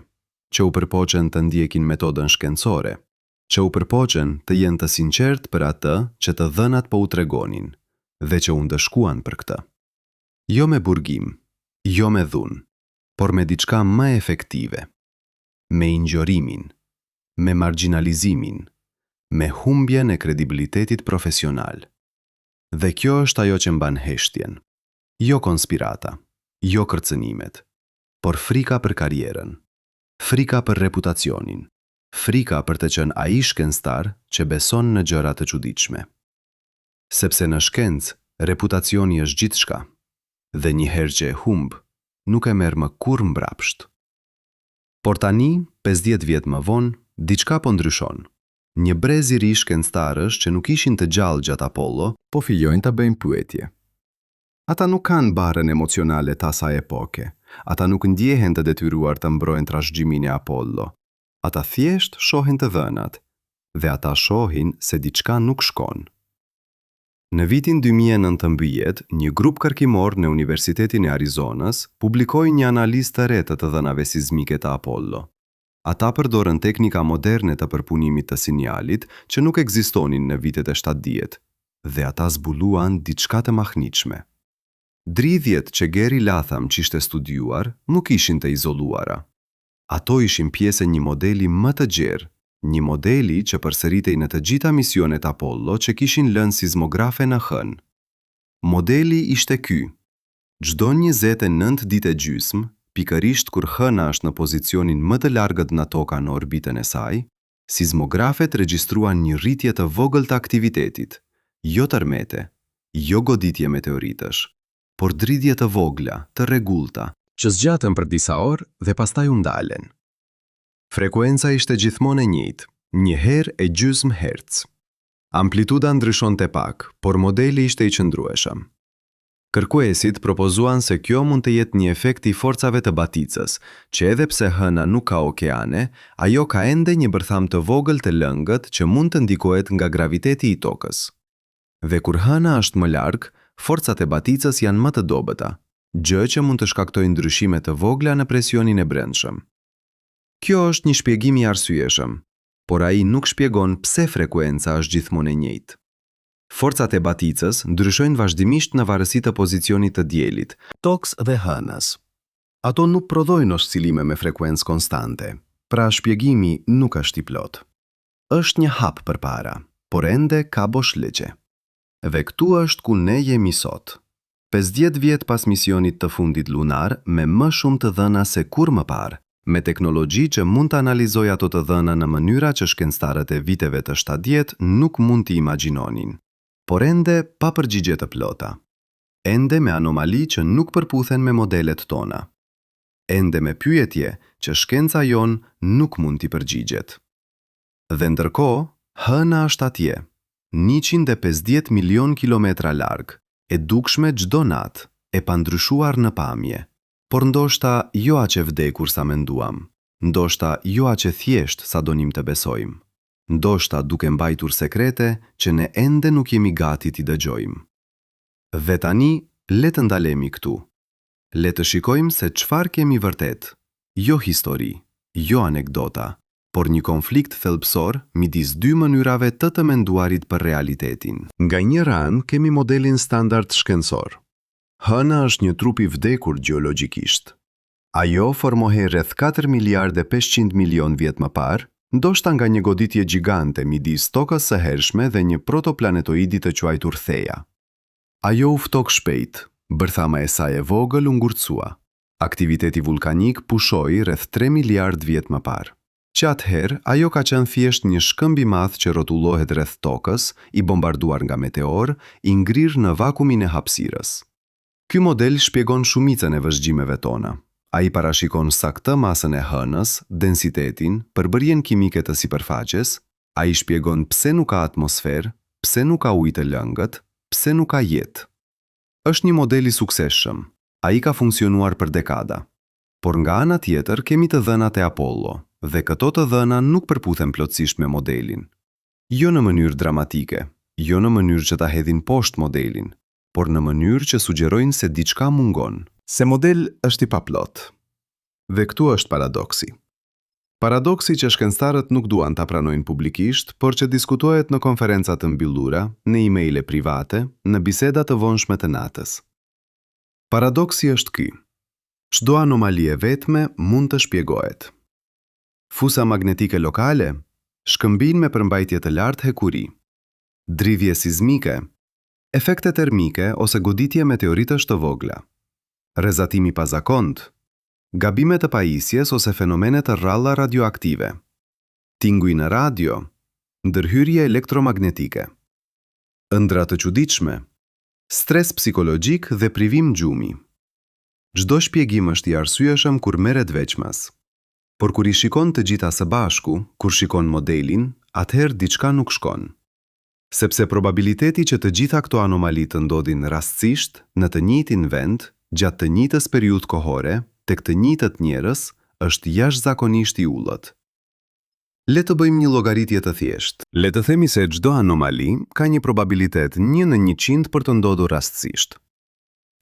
që u përpoqën të ndjekin metodën shkencore, që u përpoqën të jenë të sinqert për atë që të dhënat po u tregonin, dhe që u ndëshkuan për këtë. Jo me burgim, jo me dhunë, por me diçka më efektive, me injorimin, me marginalizimin, me humbjen e kredibilitetit profesional. Dhe kjo është ajo që mban heshtjen. Jo konspirata, jo kërcënimet, por frika për karrierën, frika për reputacionin, frika për të qenë ai shkencëtar që beson në gjëra të çuditshme. Sepse në shkencë, reputacioni është gjithçka, dhe një herë që e humb, nuk e merr më kurrë mbrapsht. Por tani, 50 vjet më vonë, diçka po ndryshon. Një brez i ri shkencëtarësh që nuk ishin të gjallë gjatë Apollo, po fillojnë ta bëjnë pyetje. Ata nuk kanë barën emocionale të asaj epoke. Ata nuk ndjehen të detyruar të mbrojnë trashëgiminë e Apollo. Ata thjesht shohin të dhënat, dhe ata shohin se diçka nuk shkon. Në vitin 2019, një grup kërkimor në Universitetin e Arizonës publikoi një analizë të re të dhënave sismike të Apollo. Ata përdorën teknika moderne të përpunimit të sinjalit që nuk ekzistonin në vitet e 70, dhe ata zbuluan diçka të mahniqme. Dridhjet që Gary Latham kishte studiuar nuk ishin të izoluara. Ato ishin pjesë e një modeli më të gjerë, një modeli që përsëritej në të gjitha misionet Apollo që kishin lënë sismografe në hënë. Modeli ishte ky. Çdo 29 ditë e gjysmë, pikërisht kur hëna është në pozicionin më të largët nga toka në orbitën e saj, sismografet regjistruan një rritje të vogël të aktivitetit, jo tërmete, jo goditje meteoritësh, por dridhje të vogla, të rregullta, që zgjatën për disa orë dhe pastaj u ndalen. Frekuenca ishte gjithmonë e njëjtë, 1,5 Hz. Amplituda ndryshonte pak, por modeli ishte i qëndrueshëm. Kërkuesit propozuan se kjo mund të jetë një efekt i forcave të baticës, që edhe pse hëna nuk ka okeane, ajo ka ende një bërtham të vogël të lëngët që mund të ndikohet nga graviteti i tokës. Dhe kur hëna është më larg, forcat e baticës janë më të dobëta, gjë që mund të shkaktojë ndryshime të vogla në presionin e brendshëm. Kjo është një shpjegim i arsyeshëm, por ai nuk shpjegon pse frekuenca është gjithmonë e njëjtë. Forcat e baticës ndryshojnë vazhdimisht në varësi të pozicionit të diellit, tokës dhe hënës. Ato nuk prodhojnë oscilime me frekuencë konstante, pra shpjegimi nuk është i plotë. Është një hap përpara, por ende ka boshllëqe. Dhe këtu është ku ne jemi sot. 50 vjet pas misionit të fundit lunar, me më shumë të dhëna se kur më parë, me teknologji që mund të analizoj ato të dhëna në mënyra që shkencëtarët e viteve të 70 nuk mund t'i imagjinonin. Por ende pa përgjigje të plota. Ende me anomali që nuk përputhen me modelet tona. Ende me pyetje që shkenca jon nuk mund t'i përgjigjet. Dhe ndërkohë, hëna është atje, 150 milion kilometra larg, e dukshme çdo natë, e pandryshuar në pamje. Por ndoshta jo aq e vdekur sa menduam, ndoshta jo aq e thjesht sa donim të besojmë, ndoshta duke mbajtur sekrete që ne ende nuk jemi gati t'i dëgjojmë. Dhe tani, le të ndalemi këtu. Le të shikojmë se çfarë kemi vërtet, jo histori, jo anekdota, por një konflikt thelbësor midis dy mënyrave të menduarit për realitetin. Nga një anë kemi modelin standard shkencor. Hëna është një trup i vdekur gjeologjikisht. Ajo formohej rreth 4 miliardë 500 milion vjet më parë, ndoshta nga një goditje gjigante midis tokës së hershme dhe një protoplanetoidi të quajtur Theia. Ajo u ftok shpejt, bërthama e saj e vogël u ngurtësua. Aktiviteti vulkanik pushoi rreth 3 miliardë vjet më parë. Që atëherë, ajo ka qenë thjesht një shkëmb i madh që rrotullohet rreth tokës, i bombarduar nga meteor, i ngrirë në vakumin e hapësirës. Ky model shpjegon shumicën e vëzhgjimeve tona. Ai parashikon saktë masën e hënës, densitetin, përbërjen kimike të sipërfaqes, ai shpjegon pse nuk ka atmosferë, pse nuk ka ujë të lëngët, pse nuk ka jetë. Është një model i suksesshëm. Ai ka funksionuar për dekada. Por nga ana tjetër kemi të dhënat e Apollo, dhe këto të dhëna nuk përputhen plotësisht me modelin. Jo në mënyrë dramatike, jo në mënyrë që ta hedhin poshtë modelin, por në mënyrë që sugjerojnë se diçka mungon, se model është i paplot. Dhe këtu është paradoksi. Paradoksi që shkencëtarët nuk duan ta pranojnë publikisht, por që diskutohet në konferenca të mbyllura, në emaile private, në biseda të vonshme të natës. Paradoksi është ky. Çdo anomali e vetme mund të shpjegohet. Fusa magnetike lokale, shkëmbin me përmbajtje të lartë hekuri, dridhje sismike, efekte termike ose goditje meteoritësh të vogla, rrezatimi pa zakont, gabime të pajisjes ose fenomene të rralla radioaktive, tinguj në radio, ndërhyrje elektromagnetike, ëndra të çuditshme, stres psikologjik dhe privim gjumi. Çdo shpjegim është i arsyeshëm kur merret veçmas. Por kur i shikon të gjitha së bashku, kur shikon modelin, atëherë diçka nuk shkon. Sepse probabiliteti që të gjitha këto anomali të ndodhin rastësisht, në të njëjtin vend, gjatë të njëjtës periudhë kohore, tek të njëjtët njerëz, është jashtëzakonisht i ullët. Le të bëjmë një llogaritje të thjeshtë. Le të themi se çdo anomali ka një probabilitet 1 në 100 për të ndodhur rastësisht.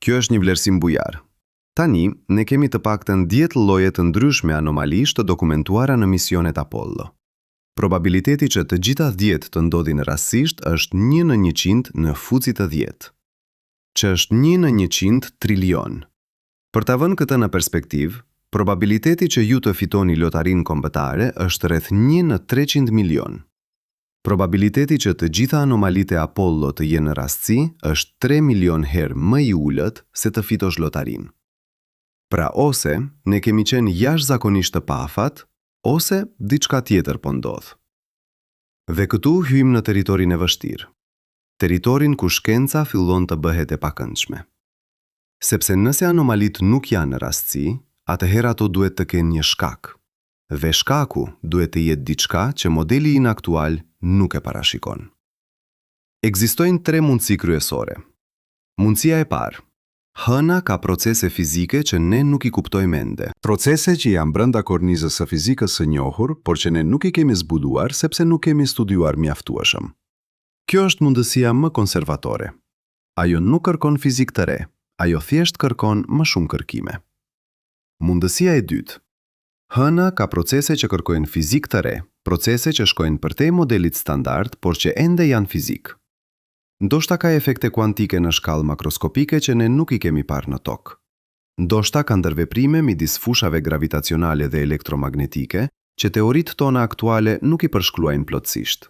Kjo është një vlerësim bujar. Tani, ne kemi të paktën 10 lloje të ndryshme anomalish të dokumentuara në misionet Apollo. Probabiliteti që të gjitha 10 të ndodhin rastësisht është 1 në 100 në fuci të 10, që është 1 në 100 trilion. Për ta vënë këtë në perspektivë, probabiliteti që ju të fitoni lotarinë kombëtare është rreth 1 në 300 milion. Probabiliteti që të gjitha anomalitë e Apollo të jenë rastësi është 3 milion herë më i ulët se të fitosh lotarinë. Pra ose ne kemi qenë jashtëzakonisht të pafat, ose diçka tjetër po ndodh. Dhe këtu hyjmë në territorin e vështirë. Territorin ku shkenca fillon të bëhet e pakëndshme. Sepse nëse anomalit nuk janë në rastësi, atëherë ato duhet të kenë një shkak. Dhe shkaku duhet të jetë diçka që modeli ynë aktual nuk e parashikon. Ekzistojnë 3 mundësi kryesore. Mundësia e parë. Hëna ka procese fizike që ne nuk i kuptojmë ende. Procese që janë brenda kornizës së fizikës së njohur, por që ne nuk i kemi zbuluar sepse nuk kemi studiuar mjaftueshëm. Kjo është mundësia më konservatore. Ajo nuk kërkon fizik të re, ajo thjesht kërkon më shumë kërkime. Mundësia e dytë. Hëna ka procese që kërkojnë fizik të re, procese që shkojnë përtej modelit standard, por që ende janë fizik. Ndoshta ka efekte kuantike në shkallë makroskopike që ne nuk i kemi parë në tokë. Ndoshta ka ndërveprime midis fushave gravitacionale dhe elektromagnetike që teoritë tona aktuale nuk i përshkruajnë plotësisht.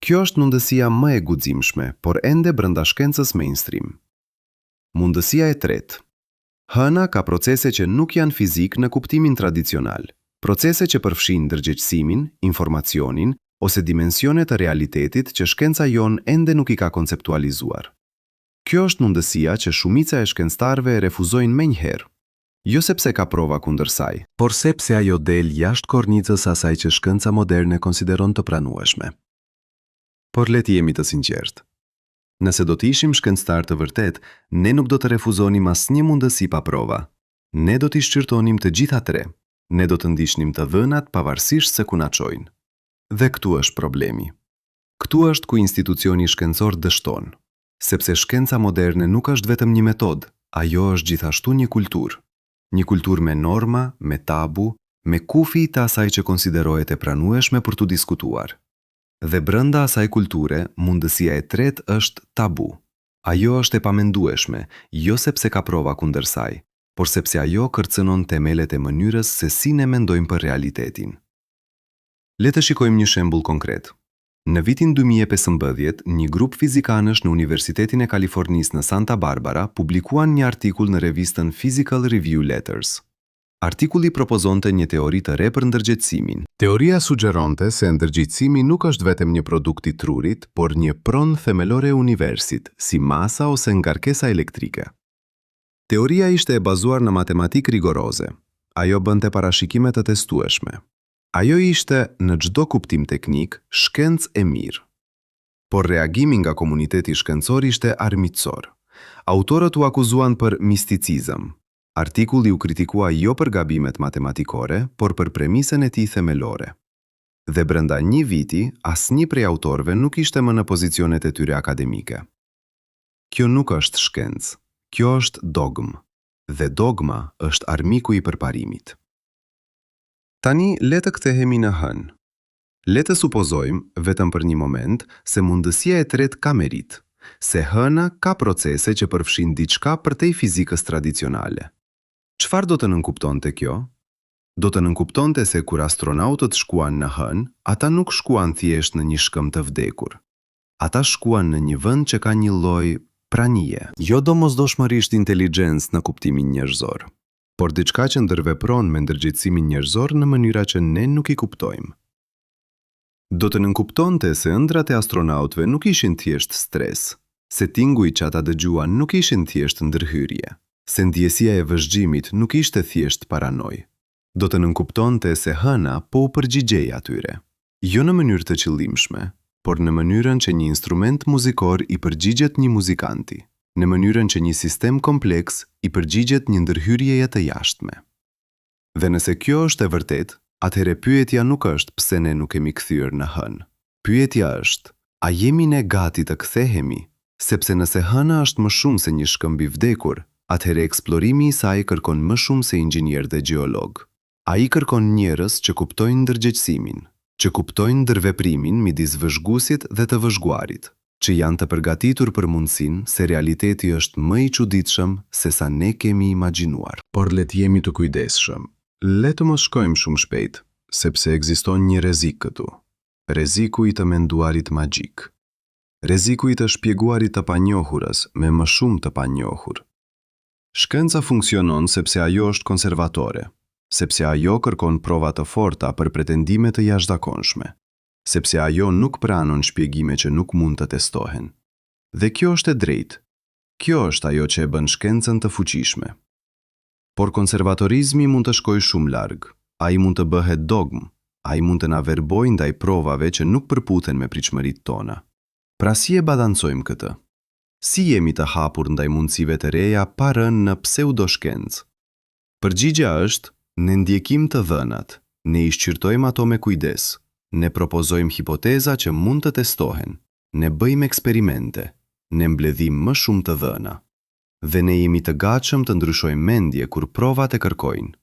Kjo është mundësia më e guximshme, por ende brenda shkencës mainstream. Mundësia e tretë. Hëna ka procese që nuk janë fizik në kuptimin tradicional, procese që përfshin ndërgjegjësimin, informacionin, ose dimensione të realitetit që shkenca jonë ende nuk i ka konceptualizuar. Kjo është mundësia që shumica e shkencëtarëve e refuzojnë menjëherë, jo sepse ka prova kundër saj, por sepse ajo del jashtë kornizës asaj që shkenca moderne konsideron të pranueshme. Por le të jemi të sinqertë. Nëse do të ishim shkencëtar të vërtet, ne nuk do të refuzonim asnjë mundësi pa prova. Ne do t'i shqyrtonim të gjitha 3. Ne do të ndiqnim të dhënat pavarësisht se ku na çojnë. Dhe këtu është problemi. Këtu është ku institucioni shkencor dështon, sepse shkenca moderne nuk është vetëm një metodë, ajo është gjithashtu një kulturë. Një kulturë me norma, me tabu, me kufi të asaj që konsiderohet e pranueshme për tu diskutuar. Dhe brenda asaj kulture, mundësia e tretë është tabu. Ajo është e pamendueshme, jo sepse ka prova kundër saj, por sepse ajo kërcënon themelet e mënyrës se si ne mendojmë për realitetin. Le të shikojmë një shembull konkret. Në vitin 2015, një grup fizikanësh në Universitetin e Kalifornisë në Santa Barbara publikuan një artikull në revistën Physical Review Letters. Artikulli propozonte një teori të re për ndërgjegjësimin. Teoria sugjeronte se ndërgjegjësimi nuk është vetëm një produkt i trurit, por një pronë themelore e universit, si masa ose ngarkesa elektrike. Teoria ishte e bazuar në matematikë rigoroze. Ajo bënte parashikime të testueshme. Ajo ishte, në çdo kuptim teknik, shkencë e mirë. Por reagimi nga komuniteti shkencor ishte armiqësor. Autorët u akuzuan për misticizëm. Artikulli u kritikua jo për gabimet matematikore, por për premisën e tij themelore. Dhe brenda një viti, asnjë prej autorëve nuk ishte më në pozicionet e tyre akademike. Kjo nuk është shkencë, kjo është dogmë. Dhe dogma është armiku i përparimit. Tani, le të kthehemi në hënë. Le të supozojmë, vetëm për një moment, se mundësia e tretë ka merit, se hëna ka procese që përfshin diçka përtej fizikës tradicionale. Çfarë do të nënkuptonte kjo? Do të nënkuptonte se kur astronautët shkuan në hënë, ata nuk shkuan thjesht në një shkëm të vdekur. Ata shkuan në një vend që ka një lloj pranie. Jo domosdoshmërisht inteligjencë në kuptimin njerëzor, por diçka që ndërvepron me ndërgjegjësimin njerëzor në mënyra që ne nuk i kuptojmë. Do të nënkuptonte se ëndrat e astronautëve nuk ishin thjesht stres, se tingujt që ata dëgjuan nuk ishin thjesht ndërhyrje, se ndjesia e vëzhgjimit nuk ishte thjesht paranoj. Do të nënkuptonte se hëna po u përgjigjej atyre, jo në mënyrë të qëllimshme, por në mënyrën që një instrument muzikor i përgjigjet një muzikanti, në mënyrën që një sistem kompleks i përgjigjet një ndërhyrjeje të jashtme. Dhe nëse kjo është e vërtet, atëherë pyetja nuk është pse ne nuk kemi kthyer në hënë. Pyetja është, a jemi ne gati të kthehemi? Sepse nëse hëna është më shumë se një shkëmb i vdekur, atëherë eksplorimi i saj kërkon më shumë se inxhinier dhe gjeolog. Ai kërkon njerëz që kuptojnë ndërgjegjësimin, që kuptojnë ndërveprimin midis vëzhguesit dhe të vëzhguarit, që janë të përgatitur për mundësinë se realiteti është më i çuditshëm se sa ne kemi imagjinuar. Por le të jemi të kujdesshëm. Le të mos shkojmë shumë shpejt, sepse ekziston një rrezik këtu. Rreziku i të menduarit magjik. Rreziku i të shpjeguarit të panjohurës me më shumë të panjohur. Shkenca funksionon sepse ajo është konservatore, sepse ajo kërkon prova të forta për pretendime të jashtëzakonshme, sepse ajo nuk pranon shpjegime që nuk mund të testohen. Dhe kjo është e drejtë. Kjo është ajo që e bën shkencën të fuqishme. Por konservatorizmi mund të shkojë shumë larg. Ai mund të bëhet dogm, ai mund të na verbojë ndaj provave që nuk përputhen me pritshmëritë tona. Pra si e balancojmë këtë? Si jemi të hapur ndaj mundësive të reja pa rënë në pseudoshkencë? Përgjigjja është, ne ndjekim të dhënat, ne i shqyrtojmë ato me kujdes, ne propozojmë hipoteza që mund të testohen, ne bëjmë eksperimente, ne mbledhim më shumë të dhëna. Dhe ne jemi të gatshëm të ndryshojmë mendje kur provat e kërkojnë.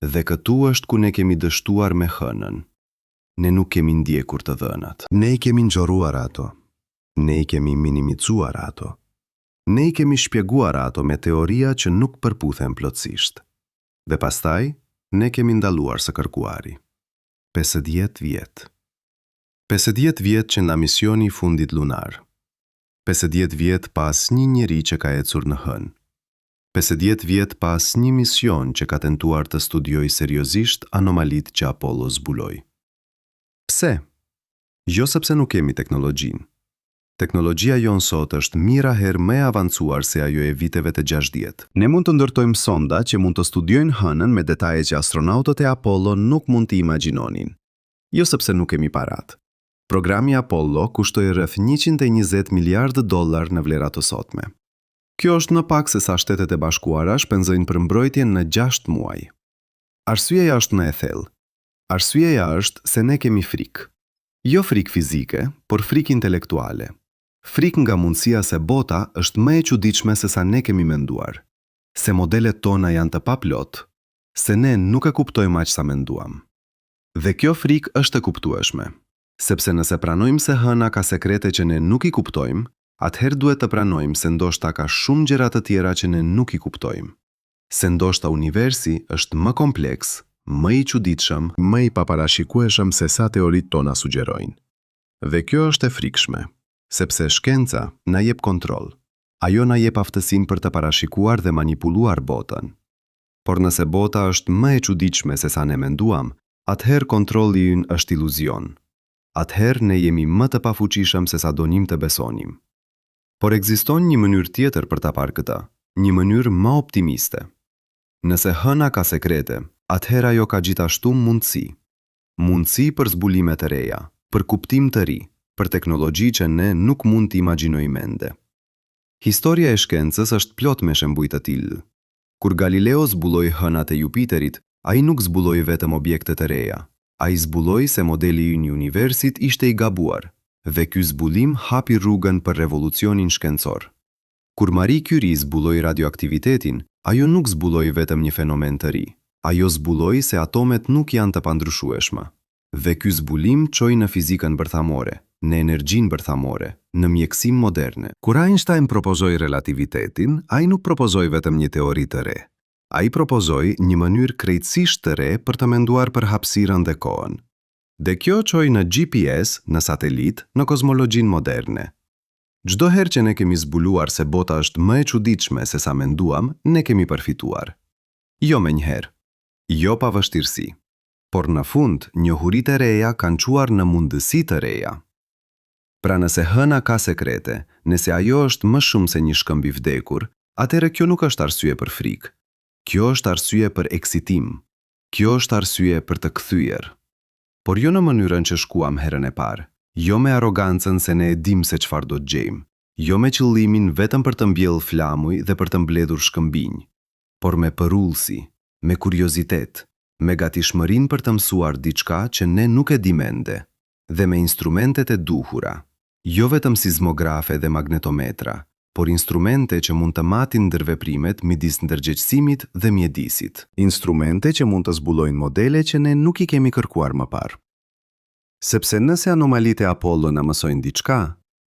Dhe këtu është ku ne kemi dështuar me hënën. Ne nuk kemi ndjekur të dhënat. Ne i kemi nxorruar ato. Ne i kemi minimizuar ato. Ne i kemi shpjeguar ato me teoria që nuk përputhen plotësisht. Dhe pastaj, ne kemi ndaluar së kërkuari. 50 vjet. 50 vjet që nga misioni i fundit lunar. 50 vjet pas një njeri që ka ecur në hënë. 50 vjet pas një mision që ka tentuar të studiojë seriozisht anomalitë që Apollo zbuloi. Pse? Jo sepse nuk kemi teknologjinë. Teknologjia jonë sot është mijëra herë më e avancuar se ajo e viteve të 60. Ne mund të ndërtojmë sonda që mund të studiojnë hënën me detaje që astronautët e Apollo nuk mund të imagjinonin. Jo sepse nuk kemi parat. Programi Apollo kushtoi rreth 120 miliardë dollar në vlera të sotme. Kjo është më pak se sa Shtetet e Bashkuara shpenzojnë për mbrojtjen në 6 muaj. Arsyeja është më e thellë. Arsyeja është se ne kemi frikë. Jo frikë fizike, por frikë intelektuale. Frikë nga mundësia se bota është më e çuditshme se sa ne kemi menduar. Se modelet tona janë të paplot, se ne nuk e kuptojmë aq sa menduam. Dhe kjo frikë është e kuptueshme. Sepse nëse pranojmë se hëna ka sekrete që ne nuk i kuptojmë, atëherë duhet të pranojmë se ndoshta ka shumë gjëra të tjera që ne nuk i kuptojmë. Se ndoshta universi është më kompleks, më i çuditshëm, më i paparashikueshëm se sa teoritë tona sugjerojnë. Dhe kjo është e frikshme, sepse shkenca na jep kontroll. Ajo na jep aftësinë për të parashikuar dhe manipuluar botën. Por nëse bota është më e çuditshme se sa ne menduam, atëherë kontrolli ynë është iluzion. Atëherë ne jemi më të pafuqishëm se sa donim të besonim. Por ekziston një mënyrë tjetër për ta parë këtë, një mënyrë më optimiste. Nëse hëna ka sekrete, atëherë ajo ka gjithashtu mundësi. Mundësi për zbulime të reja, për kuptim të ri, për teknologji që ne nuk mund të imagjinojmë ende. Historia e shkencës është plot me shembuj të tillë. Kur Galileo zbuloi hënat e Jupiterit, ai nuk zbuloi vetëm objekte të reja. Ai zbuloi se modeli i një universit ishte i gabuar, dhe ky zbulim hapi rrugën për revolucionin shkencor. Kur Marie Curie zbuloi radioaktivitetin, ajo nuk zbuloi vetëm një fenomen të ri. Ajo zbuloi se atomet nuk janë të pandryshueshme. Dhe ky zbulim çoi në fizikën bërthamore, në energjinë bërthamore, në mjekësinë moderne. Kur Einstein propozoi relativitetin, ai nuk propozoi vetëm një teori të re. Ai propozoi një mënyrë krejtësisht të re për të menduar për hapësirën dhe kohën. Dhe kjo çoi në GPS, në satelit, në kozmologjinë moderne. Çdo herë që ne kemi zbuluar se bota është më e çuditshme se sa menduam, ne kemi përfituar. Jo menjëherë, jo pa vështirësi, por në fund, njohuritë e reja kanë çuar në mundësi të reja. Pra nëse hëna ka sekrete, nëse ajo është më shumë se një shkëmb i vdekur, atëherë kjo nuk është arsye për frikë. Kjo është arsye për eksitim. Kjo është arsye për të kthyer. Por jo në mënyrën që shkuam herën e parë, jo me arrogancën se ne e dim se çfarë do të gjejmë, jo me qëllimin vetëm për të mbjellë flamuj dhe për të mbledhur shkëmbinj, por me përullsi, me kuriozitet, me gatishmërinë për të mësuar diçka që ne nuk e dim ende, dhe me instrumentet e duhura, jo vetëm sismografe dhe magnetometra, por instrumente që mund të matin ndërveprimet midis ndërgjegjësimit dhe mjedisit. Instrumente që mund të zbulojnë modele që ne nuk i kemi kërkuar më parë. Sepse nëse anomalitë e Apollo na mësojnë diçka,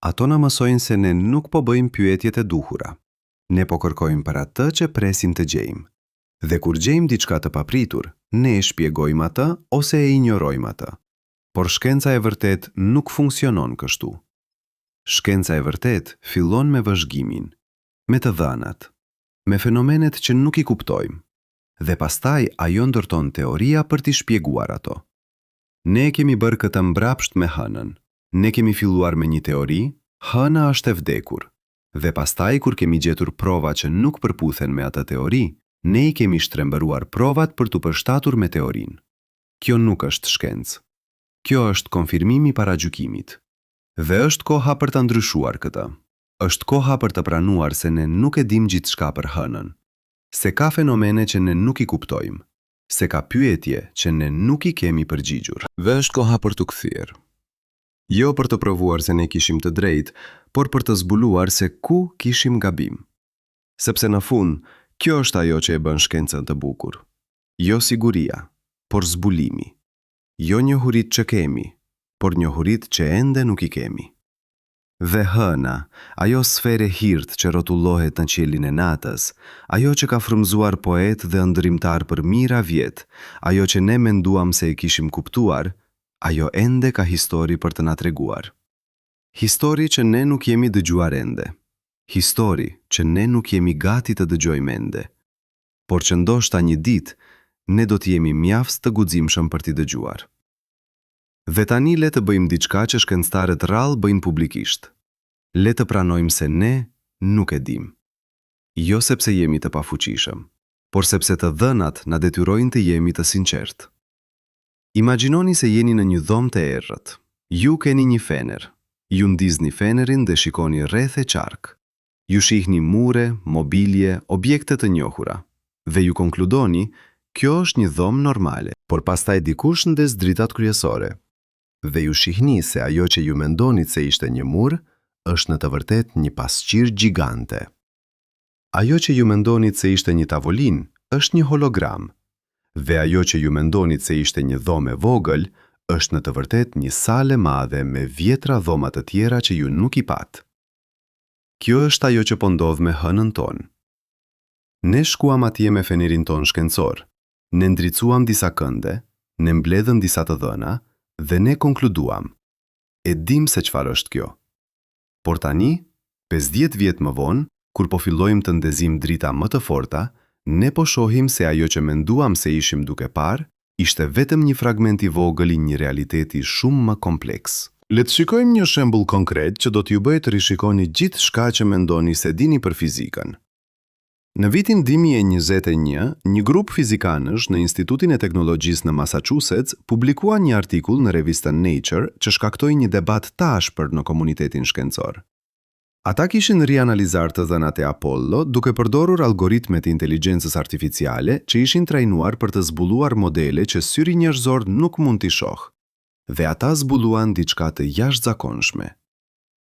ato na mësojnë se ne nuk po bëjmë pyetjet e duhura. Ne po kërkojmë për atë që presim të gjejmë. Dhe kur gjejmë diçka të papritur, ne e shpjegojmë atë ose e injorojmë atë. Por shkenca e vërtet nuk funksionon kështu. Shkenca e vërtet fillon me vëzhgimin, me të dhënat. me fenomenet që nuk i kuptojmë, dhe pastaj ajo ndërton teoria për t'i shpjeguar ato. Ne kemi bërë këtë mbrapsht me hënën. Ne kemi filluar me një teori, hëna është e vdekur, dhe pastaj kur kemi gjetur prova që nuk përputhen me atë teori, ne i kemi shtrembëruar provat për t'u përshtatur me teorinë. Kjo nuk është shkencë. Kjo është konfirmimi para gjykimit. Dhe është koha për ta ndryshuar këtë. Është koha për të pranuar se ne nuk e dim gjithçka për hënën, se ka fenomene që ne nuk i kuptojmë, se ka pyetje që ne nuk i kemi përgjigjur. Dhe është koha për t'u kthyer. Jo për të provuar se ne kishim të drejtë, por për të zbuluar se ku kishim gabim. Sepse në fund, kjo është ajo që e bën shkencën të bukur. Jo siguria, por zbulimi. Jo njohurit që kemi, por njohurit që ende nuk i kemi. Dhe hëna, ajo sfere hirt që rrotullohet në qiellin e natës, ajo që ka frymzuar poet dhe ëndrrimtar për mijëra vjet, ajo që ne menduam se e kishim kuptuar, ajo ende ka histori për të na treguar. Histori që ne nuk jemi dëgjuar ende. Histori që ne nuk jemi gati të dëgjojmë ende. Por që ndoshta një ditë, ne do të jemi mjaft të guximshëm për t'i dëgjuar. Dhe tani le të bëjmë diçka që shkencëtarët rrallë bëjnë publikisht. Le të pranojmë se ne nuk e dim. Jo sepse jemi të pafuqishëm, por sepse të dhënat na detyrojnë të jemi të sinqertë. Imagjinoni se jeni në një dhomë të errët. Ju keni një fener. Ju ndizni fenerin dhe shikoni rreth e qark. Ju shihni mure, mobilje, objekte të njohura. Dhe ju konkludoni, kjo është një dhomë normale, por pastaj dikush ndes dritat kryesore. Dhe ju shihni se ajo që ju mendonit se ishte një mur, është në të vërtet një pasqyrë gjigante. Ajo që ju mendonit se ishte një tavolinë, është një hologram. Dhe ajo që ju mendonit se ishte një dhomë e vogël, është në të vërtet një salë e madhe me vjetra dhoma të tjera që ju nuk i pat. Kjo është ajo që po ndodh me hënën tonë. Ne shkuam atje me fenerin ton shkencor, ne ndricuam disa kënde, ne mbledhëm disa të dhëna dhe ne konkluduam. E dim se çfarë është kjo. Por tani, 50 vjet më vonë, kur po fillojmë të ndezim drita më të forta, ne po shohim se ajo që menduam se ishim duke parë, ishte vetëm një fragment i vogël i një realiteti shumë më kompleks. Le të shikojmë një shembull konkret që do t'ju bëjë të rishikoni gjithçka që mendoni se dini për fizikën. Në vitin 2021, një grup fizikanësh në Institutin e Teknologjisë në Massachusetts publikua një artikull në revistën Nature që shkaktoi një debat të ashpër në komunitetin shkencor. Ata kishin rianalizar të dhënat e Apollo duke përdorur algoritmet e inteligjencës artificiale që ishin trajnuar për të zbuluar modele që syri njerëzor nuk mund t'i shohë. Dhe ata zbuluan diçka të jashtëzakonshme.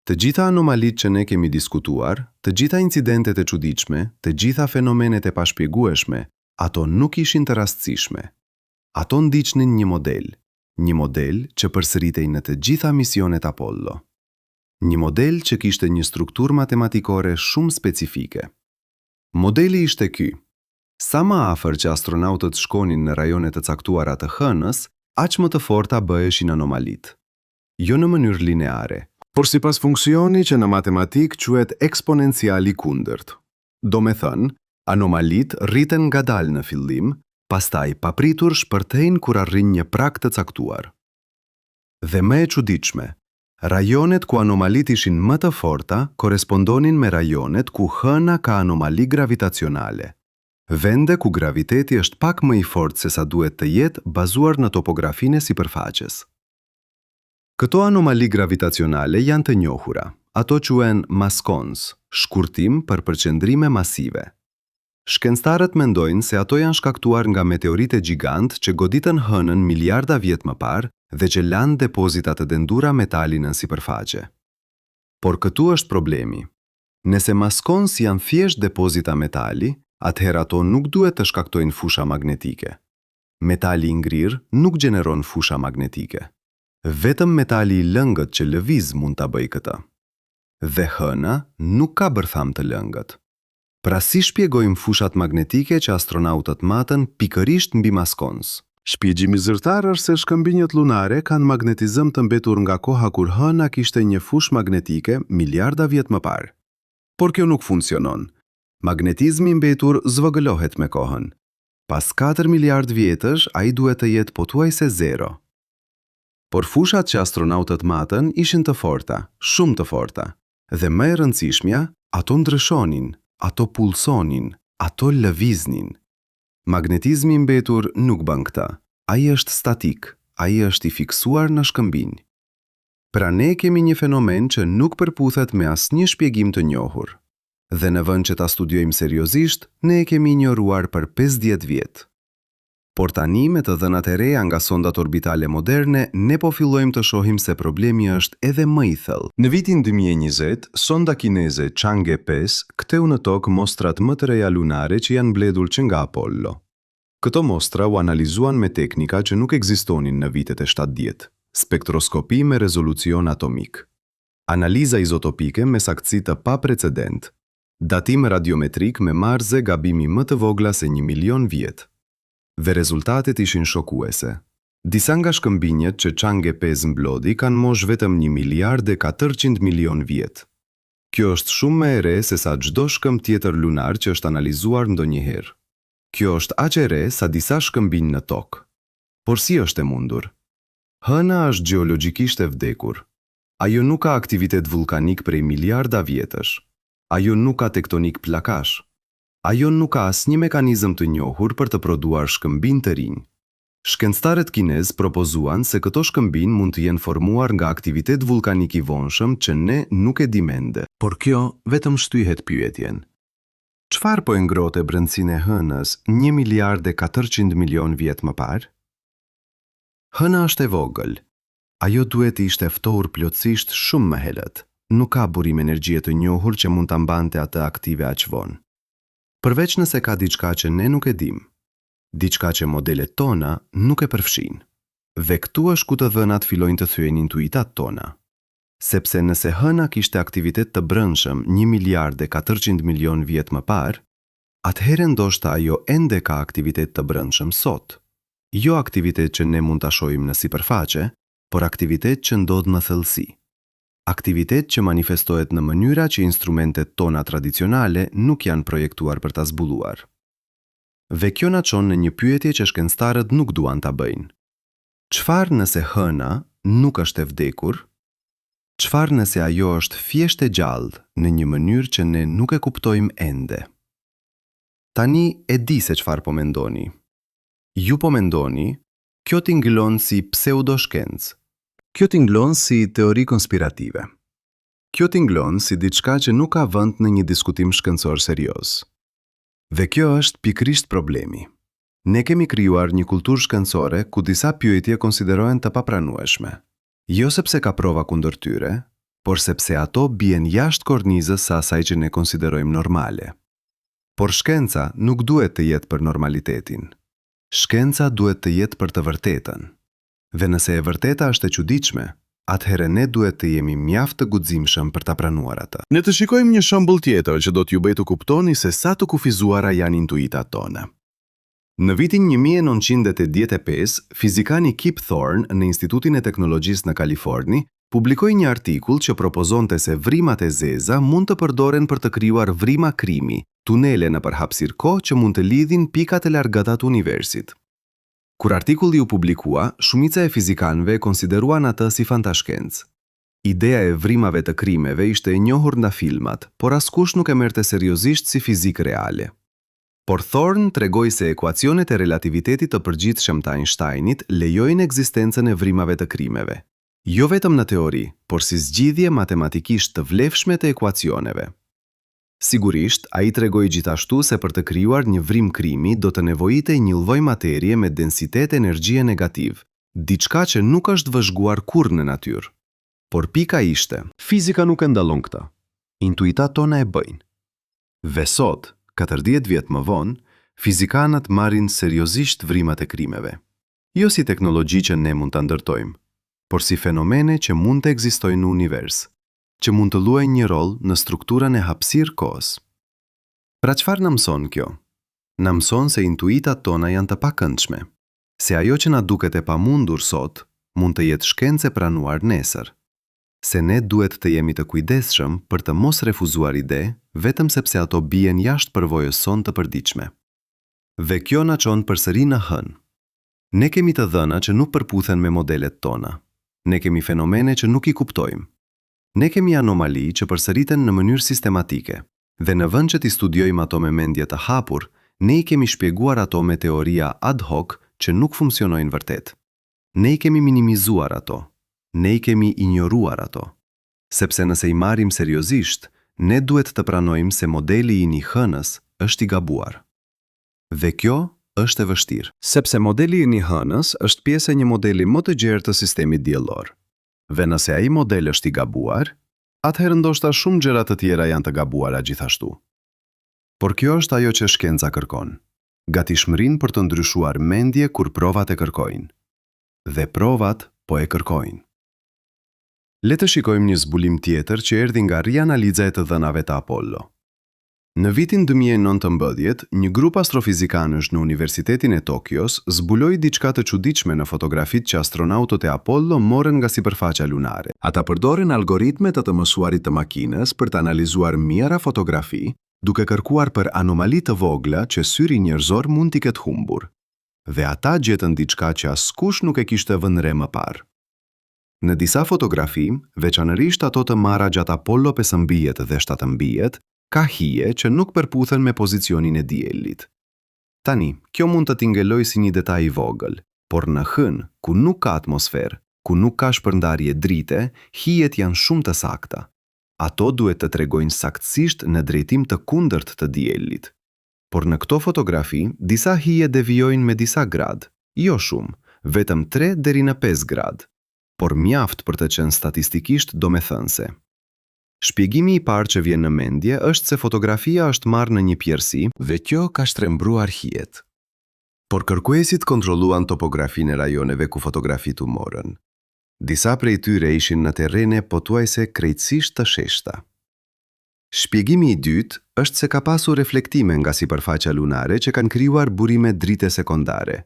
Të gjitha anomalitë që ne kemi diskutuar, të gjitha incidentet e çuditshme, të gjitha fenomenet e pashpjegueshme, ato nuk ishin të rastësishme. Ato ndiqnin një model që përsëritej në të gjitha misionet Apollo. Një model që kishte një strukturë matematikore shumë specifike. Modeli ishte ky. Sa më afër që astronautët shkonin në rajone të caktuara të hënës, aq më të forta bëheshin anomalitë. Jo në mënyrë lineare, por sipas funksioni që në matematik quhet eksponenciali kundërt. Do me thënë, anomalitë rriten ngadalë në fillim, pastaj papritur shpërthejnë kur arrin një prag të caktuar. Dhe më e çuditshme, rajonet ku anomalitë ishin më të forta korespondonin me rajonet ku hëna ka anomali gravitacionale. Vende ku graviteti është pak më i fortë se sa duhet të jetë bazuar në topografinë e sipërfaqes. Këto anomali gravitacionale janë të njohura. Ato quhen maskons, shkurtim për përqendrime masive. Shkencëtarët mendojnë se ato janë shkaktuar nga meteorite gjigant që goditën hënën miliarda vjet më parë dhe që lanë depozita të dendura metali në sipërfaqe. Por këtu është problemi. Nëse maskons janë thjesht depozita metali, atëherë ato nuk duhet të shkaktojnë fusha magnetike. Metali i ngrirë nuk gjeneron fusha magnetike. Vetëm metali i lëngët që lëviz mund ta bëjë këtë. Dhe hëna nuk ka bërtham të lëngët. Pra si shpjegojmë fushat magnetike që astronautët matën pikërisht mbi maskons? Shpjegjimi zyrtar është se shkëmbinjët lunare kanë magnetizëm të mbetur nga koha kur hëna kishte një fushë magnetike miliarda vjet më parë. Por kjo nuk funksionon. Magnetizmi mbetur zvogëlohet me kohën. Pas 4 miliard vjetësh, ai duhet të jetë pothuajse zero. Por fushat që astronautët matën ishin të forta, shumë të forta, dhe më e rëndësishmja, ato ndryshonin, ato pulsonin, ato lëviznin. Magnetizmi mbetur nuk bën këtë. Ai është statik, ai është i fiksuar në shkëmbinj. Pra ne kemi një fenomen që nuk përputhet me asnjë shpjegim të njohur. Dhe në vend që ta studiojmë seriozisht, ne e kemi ignoruar për 50 vjet. Por tani me të dhënat e reja nga sondat orbitale moderne, ne po fillojmë të shohim se problemi është edhe më i thellë. Në vitin 2020, sonda kineze Chang'e 5 ktheu në tokë mostrat më të reja lunare që janë mbledhur që nga Apollo. Këto mostra u analizuan me teknika që nuk ekzistonin në vitet e 70, spektroskopi me rezolucion atomik, analiza izotopike me saktësi të paprecedent, datim radiometrik me marrëze gabimi më të vogla se 1 milion vjet. Dhe rezultatet ishin shokuese. Disa nga shkëmbinjet që Chang'e 5 mblodhi kanë mosh vetëm 1 miliard e 400 milion vjet. Kjo është shumë më e re se sa çdo shkëmb tjetër lunar që është analizuar ndonjëherë. Kjo është aq e re sa disa shkëmbinj në tokë. Por si është e mundur? Hëna është gjeologjikisht e vdekur. Ajo nuk ka aktivitet vulkanik prej miliarda vjetësh. Ajo nuk ka tektonik plakash. Ajo nuk ka asnjë mekanizëm të njohur për të prodhuar shkëmbinj të rinj. Shkencëtarët kinez propozuan se këto shkëmbinj mund të jenë formuar nga aktivitet vulkanik i vonshëm që ne nuk e dim ende. Por kjo vetëm shtyhet pyetjen. Çfarë po e ngrohte brendësinë e hënës 1 miliard e 400 milion vjet më parë? Hëna është e vogël. Ajo duhet të ishte ftohur plotësisht shumë më herët. Nuk ka burim energjie të njohur që mund ta mbante atë aktive aq vonë. Përveç nëse ka diçka që ne nuk e dim, diçka që modelet tona nuk e përfshin. Dhe këtu është ku të dhënat fillojnë të thyejnë intuitat tona. Sepse nëse hëna kishte aktivitet të brendshëm 1 miliard e 400 milion vjet më parë, atëherë ndoshta ajo ende ka aktivitet të brendshëm sot. Jo aktivitet që ne mund ta shohim në sipërfaqe, por aktivitet që ndodh në thellësi. Aktivitet që manifestohet në mënyra që instrumentet tona tradicionale nuk janë projektuar për ta zbuluar. Dhe kjo na çon në një pyetje që shkencëtarët nuk duan ta bëjnë. Çfarë nëse hëna nuk është e vdekur? Çfarë nëse ajo është thjesht e gjallë në një mënyrë që ne nuk e kuptojmë ende? Tani e di se çfarë po mendoni. Ju po mendoni, kjo tingëllon si pseudoshkencë. Kjo tingëllon si teori konspirative. Kjo tingëllon si diçka që nuk ka vend në një diskutim shkencor serioz. Dhe kjo është pikërisht problemi. Ne kemi krijuar një kulturë shkencore ku disa pyetje konsiderohen të papranueshme. Jo sepse ka prova kundër tyre, por sepse ato bien jashtë kornizës së asaj që ne konsiderojmë normale. Por shkenca nuk duhet të jetë për normalitetin. Shkenca duhet të jetë për të vërtetën. Dhe nëse e vërteta është e çuditshme, atëherë ne duhet të jemi mjaft të guximshëm për ta pranuar atë. Ne të shikojmë një shembull tjetër që do t'ju bëjë të kuptoni se sa të kufizuara janë intuitat tona. Në vitin 1985, fizikani Kip Thorne në Institutin e Teknologjisë në Kaliforni publikoi një artikull që propozonte se vrimat e zeza mund të përdoren për të krijuar vrima krimi, tunele nëpër hapësirë-kohë që mund të lidhin pikat e largëta të universit. Kur artikulli u publikua, shumica e fizikanëve konsideruan atë si fantashkencë. Ideja e vrimave të krimeve ishte e njohur nga filmat, por askush nuk e merrte seriozisht si fizikë reale. Por Thorne tregoi se ekuacionet e relativitetit të përgjithshëm të Einsteinit lejojnë ekzistencën e vrimave të krimeve. Jo vetëm në teori, por si zgjidhje matematikisht të vlefshme të ekuacioneve. Sigurisht, ai tregoi gjithashtu se për të krijuar një vrim krimi do të nevojitej një lloj materie me densitet energjie negativ, diçka që nuk është vëzhguar kurrë në natyrë. Por pika ishte, fizika nuk e ndallon këtë. Intuitat tona e bëjnë. Dhe sot, 40 vjet më vonë, fizikanët marrin seriozisht vrimat e krimeve. Jo si teknologji që ne mund ta ndërtojmë, por si fenomene që mund të ekzistojnë në univers, që mund të luajnë një rol në strukturën e hapësirë-kohës. Pra çfarë na mëson kjo? Na mëson se intuitat tona janë të pakëndshme, se ajo që na duket e pamundur sot, mund të jetë shkencë e pranuar nesër. se ne duhet të jemi të kujdesshëm për të mos refuzuar ide, vetëm sepse ato bien jashtë përvojës sonë të përditshme. Dhe kjo na çon përsëri në hënë. Ne kemi të dhëna që nuk përputhen me modelet tona. Ne kemi fenomene që nuk i kuptojmë. Ne kemi anomali që përsëriten në mënyrë sistematike, dhe në vend që t'i studiojmë ato me mendje të hapur, ne i kemi shpjeguar ato me teoria ad hoc që nuk funksionojnë vërtet. Ne i kemi minimizuar ato. Ne i kemi injoruar ato. Sepse nëse i marrim seriozisht, ne duhet të pranojmë se modeli i një hënës është i gabuar. Dhe kjo është e vështirë. Sepse modeli i një hënës është pjesë e një modeli më të gjerë të sistemit diellor. Dhe nëse ai model është i gabuar, atëherë ndoshta shumë gjëra të tjera janë të gabuara gjithashtu. Por kjo është ajo që shkenca kërkon. Gatishmërinë për të ndryshuar mendje kur provat e kërkojnë. Dhe provat po e kërkojnë. Le të shikojmë një zbulim tjetër që erdhi nga rianaliza e të dhënave të Apollo. Në vitin 2019, një grup astrofizikanësh në Universitetin e Tokios zbuloi diçka të çuditshme në fotografitë që astronautët e Apollo morën nga sipërfaqja lunare. Ata përdorin algoritme të mësuarit të makinës për të analizuar mijëra fotografi, duke kërkuar për anomali të vogla që syri njerëzor mund t'i ketë humbur. Dhe ata gjetën diçka që askush nuk e kishte vënë re më parë. Në disa fotografi, veçanërisht ato të marra gjatë Apollo 15 dhe 17, ka hije që nuk përputhen me pozicionin e diellit. Tani, kjo mund të t'ingeloj si një detaj i vogël, por në hënë, ku nuk ka atmosferë, ku nuk ka shpërndarje drite, hijet janë shumë të sakta. Ato duhet të tregojnë saktësisht në drejtim të kundërt të diellit. Por në këto fotografi, disa hije devijojnë me disa grad, jo shumë, vetëm 3 deri në 5 grad, por mjaft për të qenë statistikisht domethënëse. Shpjegimi i parë që vjen në mendje është se fotografia është marrë në një pjerësi dhe kjo ka shtrembruar hijet. Por kërkuesit kontrolluan topografinë e rajoneve ku fotografit u morën. Disa prej tyre ishin në terrene pothuajse krejtësisht të sheshta. Shpjegimi i dytë është se ka pasur reflektime nga sipërfaqja lunare që kanë krijuar burime drite sekondare.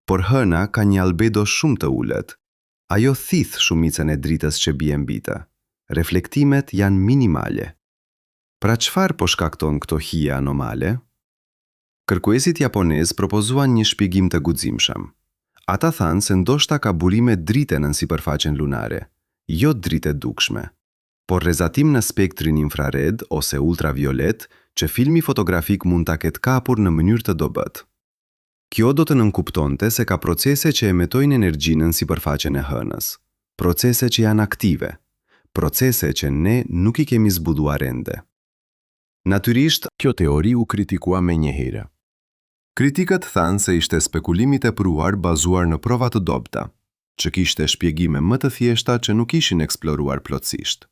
Por hëna ka një albedo shumë të ulët. Ajo thith shumicën e dritës që bie mbi të. Reflektimet janë minimale. Pra çfarë po shkakton këto hije anomale? Kërkuesit japonez propozuan një shpjegim të guximshëm. Ata thanë se ndoshta ka burime drite në sipërfaqen lunare, jo drite dukshme, por rrezatim në spektrin infrared ose ultraviolet që filmi fotografik mund ta ketë kapur në mënyrë të dobët. Kjo do të nënkuptonte se ka procese që emetojnë energjinë në sipërfaqen e hënës, procese që janë aktive, procese që ne nuk i kemi zbuduar ende. Natyrisht, kjo teori u kritikua menjëherë. Kritikët thanë se ishte spekulimi i tepruar bazuar në prova të dobta, që kishte shpjegime më të thjeshta që nuk ishin eksploruar plotësisht.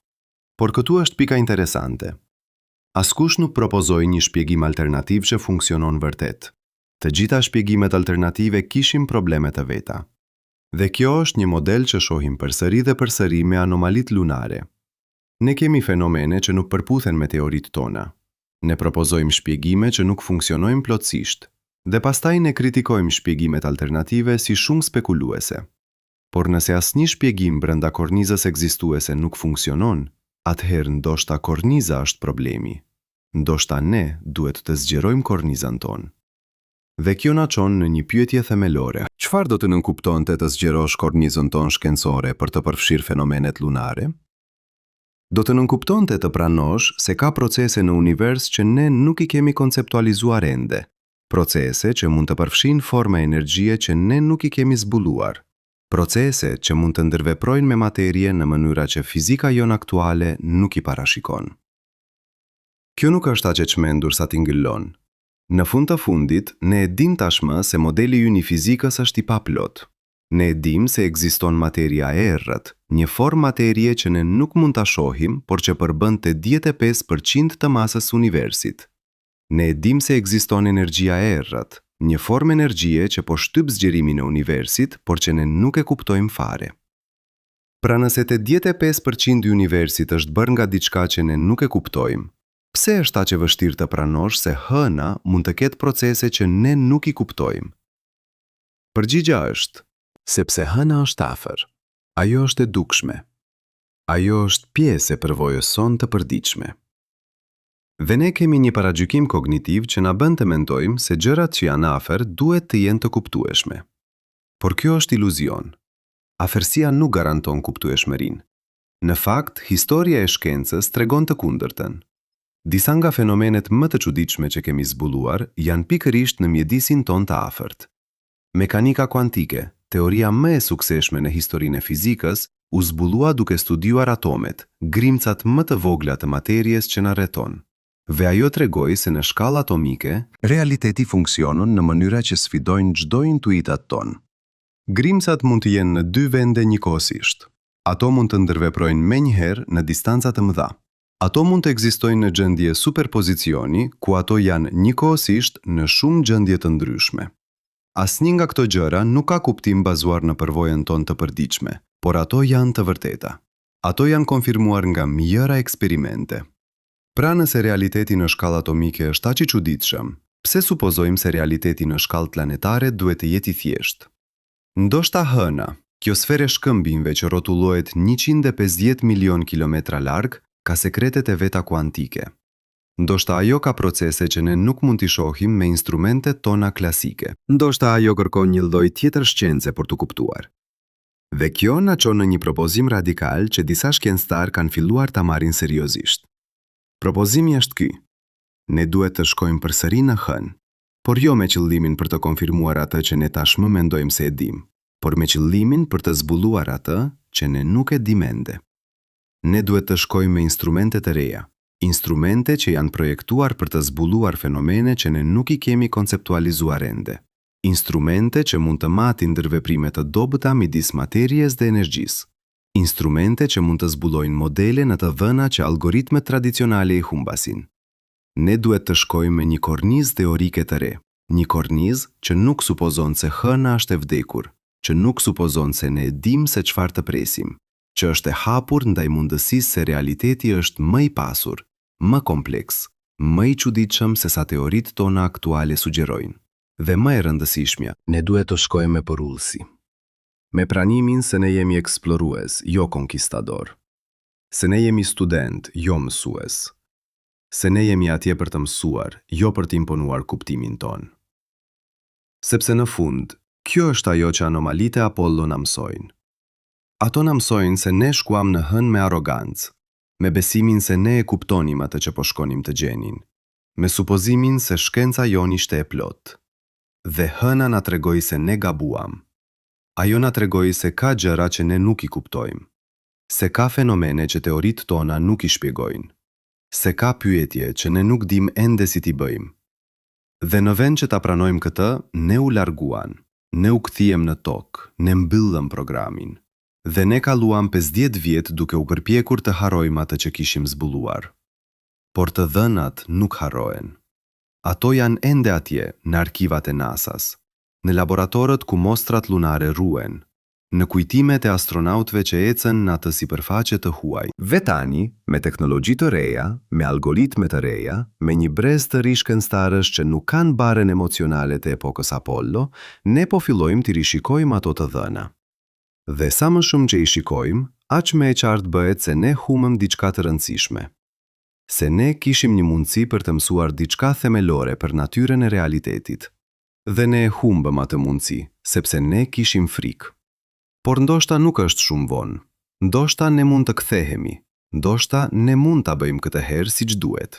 Por këtu është pika interesante. Askush nuk propozoi një shpjegim alternativ që funksionon vërtet. Të gjitha shpjegimet alternative kishin probleme të veta. Dhe kjo është një model që shohim përsëri dhe përsëri me anomalit lunare. Ne kemi fenomene që nuk përputhen me teoritë tona. Ne propozojmë shpjegime që nuk funksionojnë plotësisht, dhe pastaj ne kritikojmë shpjegimet alternative si shumë spekuluese. Por nëse asnjë shpjegim brenda kornizës ekzistuese nuk funksionon, atëherë ndoshta korniza është problemi. Ndoshta ne duhet të zgjerojmë kornizën tonë. Dhe kjo na çon në një pyetje themelore. Çfarë do të nënkuptonte të zgjerosh kornizën tonë shkencore për të përfshirë fenomenet lunare? Do të nënkuptonte të pranosh se ka procese në univers që ne nuk i kemi konceptualizuar ende, procese që mund të përfshin forma energjie që ne nuk i kemi zbuluar, procese që mund të ndërveprojnë me materie në mënyra që fizika jon aktuale nuk i parashikon. Kjo nuk është aq e çmendur sa t'ingëllon. Në fund të fundit, ne e dim tashmë se modeli ynë i fizikës është i paplot. Ne e dim se ekziston materia e errët, një formë materie që ne nuk mund ta shohim, por që përbën 85% të masës së universit. Ne e dim se ekziston energjia e errët, një formë energjie që po shtyp zgjerimin e universit, por që ne nuk e kuptojmë fare. Pra nëse 85% i universit është bërë nga diçka që ne nuk e kuptojmë, pse është aq e vështirë të pranosh se hëna mund të ketë procese që ne nuk i kuptojmë? Përgjigja është, sepse hëna është afër. Ajo është e dukshme. Ajo është pjesë e përvojës sonë të përditshme. Dhe ne kemi një paragjykim kognitiv që na bën të mendojmë se gjërat që janë afër duhet të jenë të kuptueshme. Por kjo është iluzion. Afërsia nuk garanton kuptueshmërinë. Në fakt, historia e shkencës tregon të kundërtën. Disa nga fenomenet më të çuditshme që kemi zbuluar janë pikërisht në mjedisin ton të afërt. Mekanika kuantike, teoria më e suksesshme në historinë e fizikës, u zbulua duke studiuar atomet, grimcat më të vogla të materjes që na rrethon. Dhe ajo tregoi se në shkallë atomike, realiteti funksionon në mënyra që sfidojnë çdo intuitat ton. Grimcat mund të jenë në dy vende njëkohësisht. Ato mund të ndërveprojnë menjëherë në distanca të mëdha. Ato mund të ekzistojnë në gjendje superpozicioni, ku ato janë njëkohësisht në shumë gjendje të ndryshme. Asnjë nga këto gjëra nuk ka kuptim bazuar në përvojën tonë të përditshme, por ato janë të vërteta. Ato janë konfirmuar nga mijëra eksperimente. Pra nëse realiteti në shkallë atomike është aq i çuditshëm, pse supozojmë se realiteti në shkallë planetare duhet të jetë i thjeshtë? Ndoshta hëna, kjo sferë e shkëmbinjve që rrotullohet 150 milion kilometra larg, ka sekretet e veta kuantike. Ndoshta ajo ka procese që ne nuk mund t'i shohim me instrumentet tona klasike. Ndoshta ajo kërkon një lloj tjetër shqence për t'u kuptuar. Dhe kjo na çon në një propozim radikal që disa shkencëtar kanë filluar ta marrin seriozisht. Propozimi është ky. Ne duhet të shkojmë përsëri në hënë, por jo me qëllimin për të konfirmuar atë që ne tashmë mendojmë se e dim, por me qëllimin për të zbuluar atë që ne nuk e dim ende. Ne duhet të shkojmë me instrumente të reja, instrumente që janë projektuar për të zbuluar fenomene që ne nuk i kemi konceptualizuar ende. Instrumente që mund të matin ndërveprime të dobëta midis materjes dhe energjisë. Instrumente që mund të zbulojnë modele në të dhëna që algoritmet tradicionale i humbasin. Ne duhet të shkojmë me një kornizë teorike të re, një kornizë që nuk supozon se hëna është e vdekur, që nuk supozon se ne e dim se çfarë të presim, që është e hapur ndaj mundësisë se realiteti është më i pasur, më kompleks, më i çuditshëm se sa teoritë tona aktuale sugjerojnë. Dhe më e rëndësishmja, ne duhet të shkojmë me përullësi. Me pranimin se ne jemi eksplorues, jo konkistador. Se ne jemi student, jo mësues. Se ne jemi atje për të mësuar, jo për të imponuar kuptimin ton. Sepse në fund, kjo është ajo që anomalitë e Apollo na mësojnë. Ato na mësojnë se ne shkuam në hënë me arrogancë, me besimin se ne e kuptonim atë që po shkonim të gjenin, me supozimin se shkenca jon ishte e plotë. Dhe hëna na tregoi se ne gabuam. Ajo na tregoi se ka gjëra që ne nuk i kuptojmë, se ka fenomene që teoritë tona nuk i shpjegojnë, se ka pyetje që ne nuk dim ende si t'i bëjmë. Dhe në vend që ta pranojmë këtë, ne u larguan, ne u kthiem në tokë, ne mbyllëm programin, dhe ne kaluam 50 vjet duke u përpjekur të harrojmë atë që kishim zbuluar. Por të dhënat nuk harrohen. Ato janë ende atje në arkivat e NASA-s, në laboratorët ku mostrat lunare ruhen, në kujtimet e astronautëve që ecën në atë sipërfaqe të huaj. Ve tani, me teknologji të reja, me algoritme të reja, me një brez të ri shkencëtarësh që nuk kanë barën emocionale të epokës Apollo, ne po fillojmë t'i rishikojmë ato të dhëna. Dhe sa më shumë që i shikojmë, aq më e qartë bëhet se ne humëm diçka të rëndësishme. Se ne kishim një mundësi për të mësuar diçka themelore për natyrën e realitetit. Dhe ne humbëm atë mundësi, sepse ne kishim frikë. Por ndoshta nuk është shumë vonë. Ndoshta ne mund të kthehemi. Ndoshta ne mund ta bëjmë këtë herë siç duhet.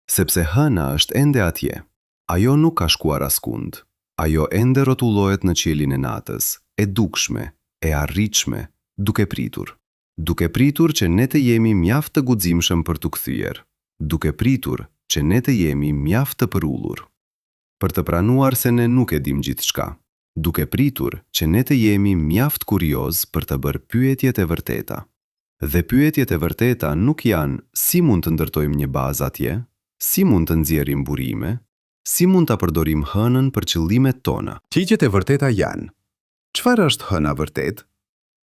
Sepse hëna është ende atje. Ajo nuk ka shkuar askund. Ajo ende rrotullohet në qiellin e natës, e dukshme, e arritshme, duke pritur. Duke pritur që ne të jemi mjaft të guximshëm për t'u kthyer. Duke pritur që ne të jemi mjaft të përullur. Për të pranuar se ne nuk e dim gjithçka, duke pritur që ne të jemi mjaft kurioz për të bërë pyetjet e vërteta. Dhe pyetjet e vërteta nuk janë si mund të ndërtojmë një bazë atje, si mund të nxjerrim burime, si mund ta përdorim hënën për qëllimet tona. Çështjet e vërteta janë: çfarë është hëna vërtet?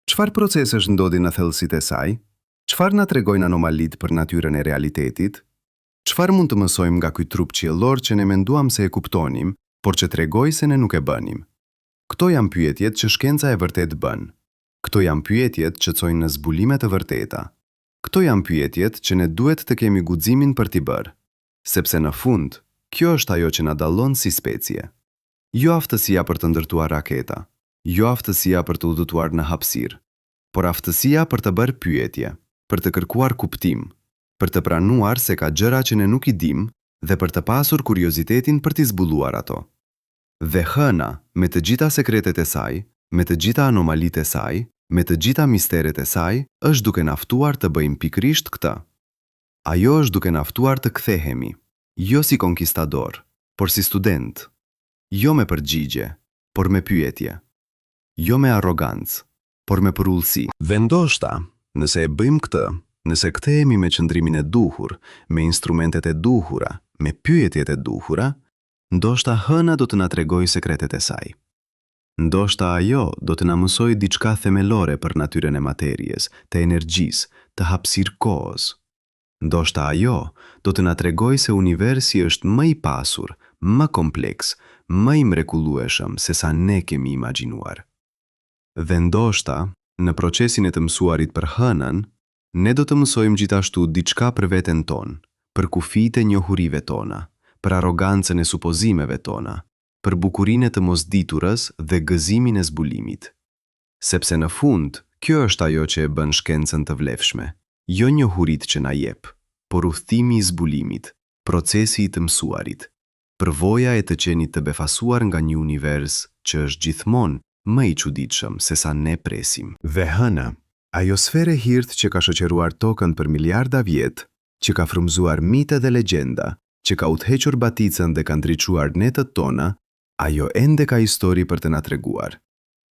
Çfarë procesesh ndodhin në thellësitë e saj? Çfarë na tregojnë anomalitë për natyrën e realitetit? Çfarë mund të mësojmë nga ky trup qiellor që ne menduam se e kuptonim, por që tregoi se ne nuk e bënim? Këto janë pyetjet që shkenca e vërtet bën. Këto janë pyetjet që çojnë në zbulime të vërteta. Këto janë pyetjet që ne duhet të kemi guximin për t'i bërë, sepse në fund, kjo është ajo që na dallon si specie. Jo aftësia për të ndërtuar raketa, jo aftësia për të udhëtuar në hapësirë, por aftësia për të bërë pyetje, për të kërkuar kuptim, për të pranuar se ka gjëra që ne nuk i dim dhe për të pasur kuriozitetin për t'i zbuluar ato. Dhe hëna, me të gjitha sekretet e saj, me të gjitha anomalitë e saj, me të gjitha misteret e saj, është duke naftuar të bëjmë pikrisht këtë. Ajo është duke naftuar të kthehemi, jo si konkistador, por si student, jo me përgjigje, por me pyetje, jo me arrogancë, por me përullësi. Vendoshta, nëse e bëjmë këtë, nëse kthehemi me qëndrimin e duhur, me instrumentet e duhura, me pyetjet e duhura, ndoshta hëna do të na tregojë sekretet e saj. Ndoshta ajo do të na mësojë diçka themelore për natyrën e materjes, të energjisë, të hapësirë kohës. Ndoshta ajo do të na tregojë se universi është më i pasur, më kompleks, më i mrekullueshëm se sa ne kemi imagjinuar. Dhe ndoshta, në procesin e të mësuarit për hënën, ne do të mësojmë gjithashtu diçka për veten tonë, për kufitë e njohurive tona, për arrogancën e supozimeve tona, për bukurinë të mosditurës dhe gëzimin e zbulimit. Sepse në fund, kjo është ajo që e bën shkencën të vlefshme, jo njohuritë që na jep, por udhëtimi i zbulimit, procesi i të mësuarit, përvoja e të qenit të befasuar nga një univers që është gjithmonë më i çuditshëm se sa ne presim. Dhe hëna, ajo sfere hirt që ka shoqëruar tokën për miliarda vjet, që ka frymzuar mite dhe legjenda, që ka udhëhequr baticën dhe ka ndriçuar netët tona, ajo ende ka histori për të na treguar.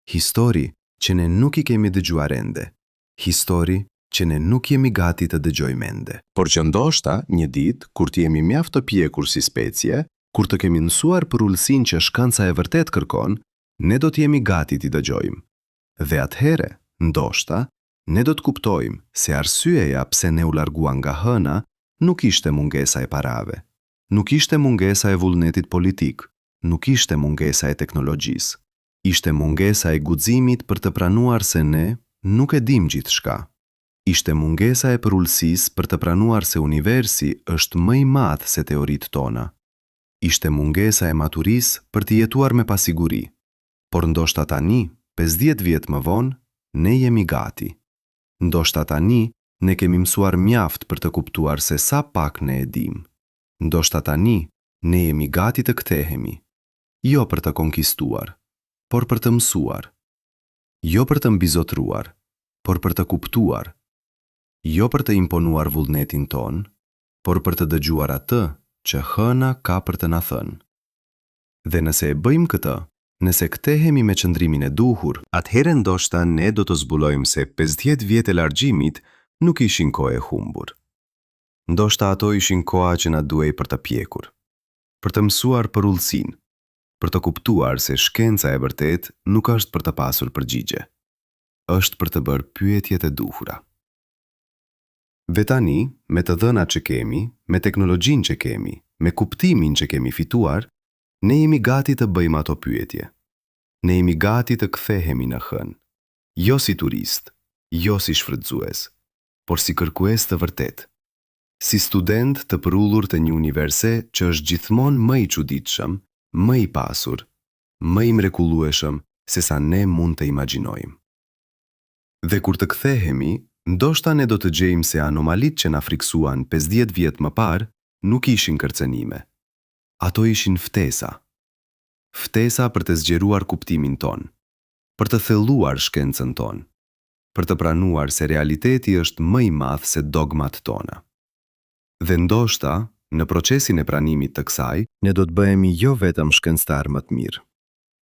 Histori që ne nuk i kemi dëgjuar ende. Histori që ne nuk jemi gati të dëgjojmë ende. Por që ndoshta, një ditë, kur të jemi mjaft të pjekur si specie, Kur të kemi mësuar për ullësin që shkanca e vërtet kërkon, ne do të jemi gati t'i dëgjojmë. Dhe atëhere, ndoshta, ne do të kuptojmë se arsyeja pse ne u larguan nga hëna nuk ishte mungesa e parave, nuk ishte mungesa e vullnetit politik, nuk ishte mungesa e teknologjisë, ishte mungesa e guximit për të pranuar se ne nuk e dim gjithçka. Ishte mungesa e përullësisë për të pranuar se universi është më i madh se teoritë tona. Ishte mungesa e maturisë për të jetuar me pasiguri. Por ndoshta tani, 50 vjet më vonë, ne jemi gati. Ndoshta tani, ne kemi mësuar mjaft për të kuptuar se sa pak ne e dim. Ndoshta tani, ne jemi gati të kthehemi. Jo për të konkistuar, por për të mësuar. Jo për të mbizotruar, por për të kuptuar. Jo për të imponuar vullnetin ton, por për të dëgjuar atë që hëna ka për të na thënë. Dhe nëse e bëjmë këtë, nëse kthehemi me qëndrimin e duhur, atëherë ndoshta ne do të zbulojmë se 50 vjet e largjimit nuk ishin kohë e humbur. Ndoshta ato ishin koha që na duhej për të pjekur, për të mësuar për ullësinë, për të kuptuar se shkenca e vërtet nuk është për të pasur përgjigje, është për të bërë pyetjet e duhura. Dhe tani, me të dhënat që kemi, me teknologjinë që kemi, me kuptimin që kemi fituar, ne jemi gati të bëjmë ato pyetje. Ne jemi gati të kthehemi në hënë, jo si turist, jo si shfrytëzues, por si kërkues të vërtet. Si student të përullur të një universi që është gjithmonë më i çuditshëm, më i pasur, më i mrekullueshëm se sa ne mund të imagjinojmë. Dhe kur të kthehemi, ndoshta ne do të gjejmë se anomalitë që na friksuan 50 vjet më parë nuk ishin kërcënime. Ato ishin ftesa. Ftesa për të zgjeruar kuptimin ton, për të thelluar shkencën ton, për të pranuar se realiteti është më i madh se dogmat tona. Dhe ndoshta, në procesin e pranimit të kësaj, ne do të bëhemi jo vetëm shkencëtar më të mirë.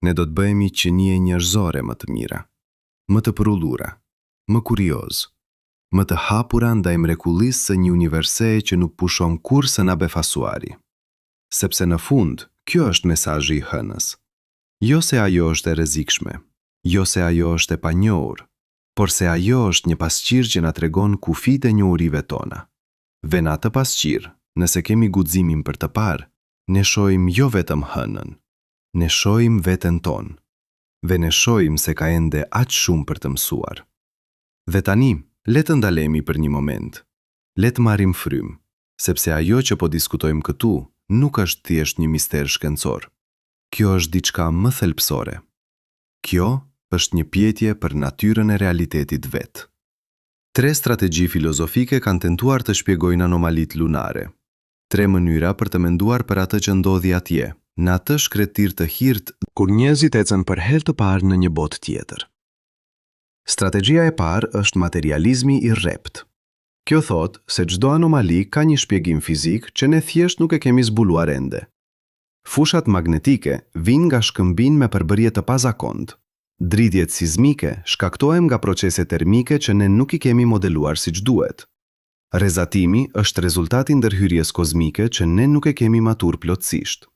Ne do të bëhemi qenie njerëzore më të mira, më të përullura, më kurioz, më të hapura ndaj mrekullisë së një universi që nuk pushon kurrë së na befasuari. Sepse në fund, kjo është mesazhi i hënës. Jo se ajo është e rrezikshme, jo se ajo është e panjohur, por se ajo është një pasqyrë që na tregon kufitë e njohurive tona. Dhe në atë pasqyrë, nëse kemi guximin për të parë, ne shohim jo vetëm hënën, ne shohim veten tonë. dhe ne shohim se ka ende aq shumë për të mësuar. Dhe tani, le të ndalemi për një moment. Le të marrim frymë, sepse ajo që po diskutojmë këtu nuk është thjesht një mister shkencor. Kjo është diçka më thelbësore. Kjo është një pyetje për natyrën e realitetit vet. 3 strategji filozofike kanë tentuar të shpjegojnë anomalitë lunare. 3 mënyra për të menduar për atë që ndodhi atje, në atë shkretir të hirt kur njerëzit ecën për herë të parë në një botë tjetër. Strategjia e parë është materializmi i rrept. Kjo thotë se çdo anomali ka një shpjegim fizik që ne thjesht nuk e kemi zbuluar ende. Fushat magnetike vijnë nga shkëmbim me përbërje të pazakontë. Dridhjet sismike shkaktohen nga procese termike që ne nuk i kemi modeluar siç duhet. Rrezatimi është rezultati i ndërhyrjes kozmike që ne nuk e kemi matur plotësisht.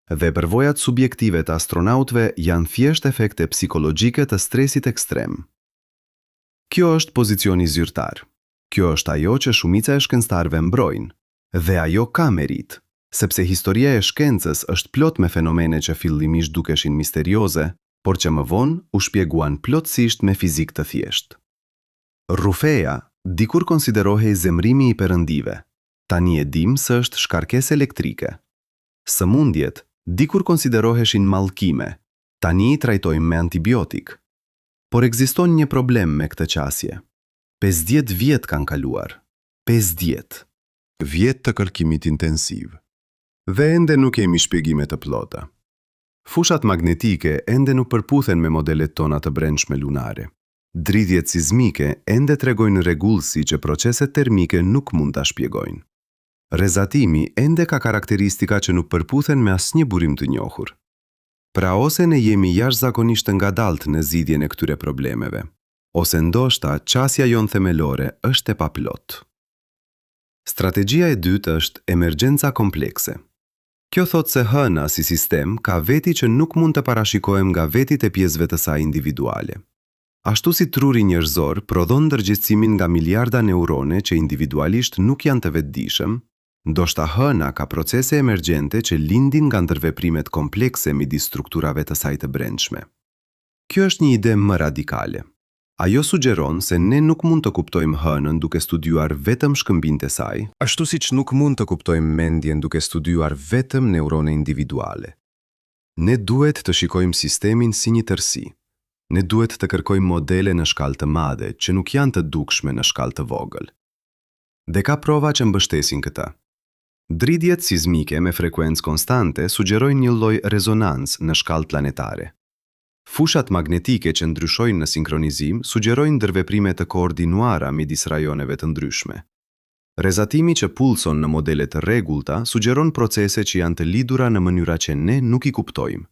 Dhe përvojat subjektive të astronautëve janë thjesht efekte psikologjike të stresit ekstrem. Kjo është pozicioni zyrtar. Kjo është ajo që shumica e shkencëtarëve mbrojnë, dhe ajo ka merit, sepse historia e shkencës është plot me fenomene që fillimisht dukeshin misterioze, por që më vonë u shpjeguan plotësisht me fizik të thjeshtë. Rrufeja dikur konsiderohej zemrimi i perëndive. Tani e dim se është shkarkesë elektrike. Sëmundjet dikur konsideroheshin mallkime. Tani i trajtojmë me antibiotik. Por ekziston një problem me këtë qasje. 50 vjet kanë kaluar. 50 vjet të kërkimit intensiv. Dhe ende nuk kemi shpjegime të plota. Fushat magnetike ende nuk përputhen me modelet tona të brendshme lunare. Dridhjet sismike ende tregojnë rregullsi që proceset termike nuk mund ta shpjegojnë. Rrezatimi ende ka karakteristika që nuk përputhen me asnjë burim të njohur. Pra ose ne jemi jashtëzakonisht ngadalt në zgjidhjen e këtyre problemeve, ose ndoshta qasja jonë themelore është e paplot. Strategjia e dytë është emergjenca komplekse. Kjo thotë se hëna si sistem ka veti që nuk mund të parashikohem nga vetit e pjesëve të saj individuale. Ashtu si truri njerëzor prodhon ndërgjegjësimin nga miliarda neurone që individualisht nuk janë të vetëdijshëm, ndoshta hëna ka procese emergjente që lindin nga ndërveprimet komplekse midis strukturave të saj të brendshme. Kjo është një ide më radikale. Ajo sugjeron se ne nuk mund të kuptojmë hënën duke studiuar vetëm shkëmbinjtë e saj, ashtu siç nuk mund të kuptojmë mendjen duke studiuar vetëm neurone individuale. Ne duhet të shikojmë sistemin si një tërësi. Ne duhet të kërkojmë modele në shkallë të madhe që nuk janë të dukshme në shkallë të vogël. Dhe ka prova që mbështesin këtë. Dridhjet sismike me frekuencë konstante sugjerojnë një lloj rezonancë në shkallë planetare. Fushat magnetike që ndryshojnë në sinkronizim sugjerojnë ndërveprime të koordinuara midis rajoneve të ndryshme. Rrezatimi që pulson në modele të rregullta sugjeron procese që janë të lidhura në mënyra që ne nuk i kuptojmë.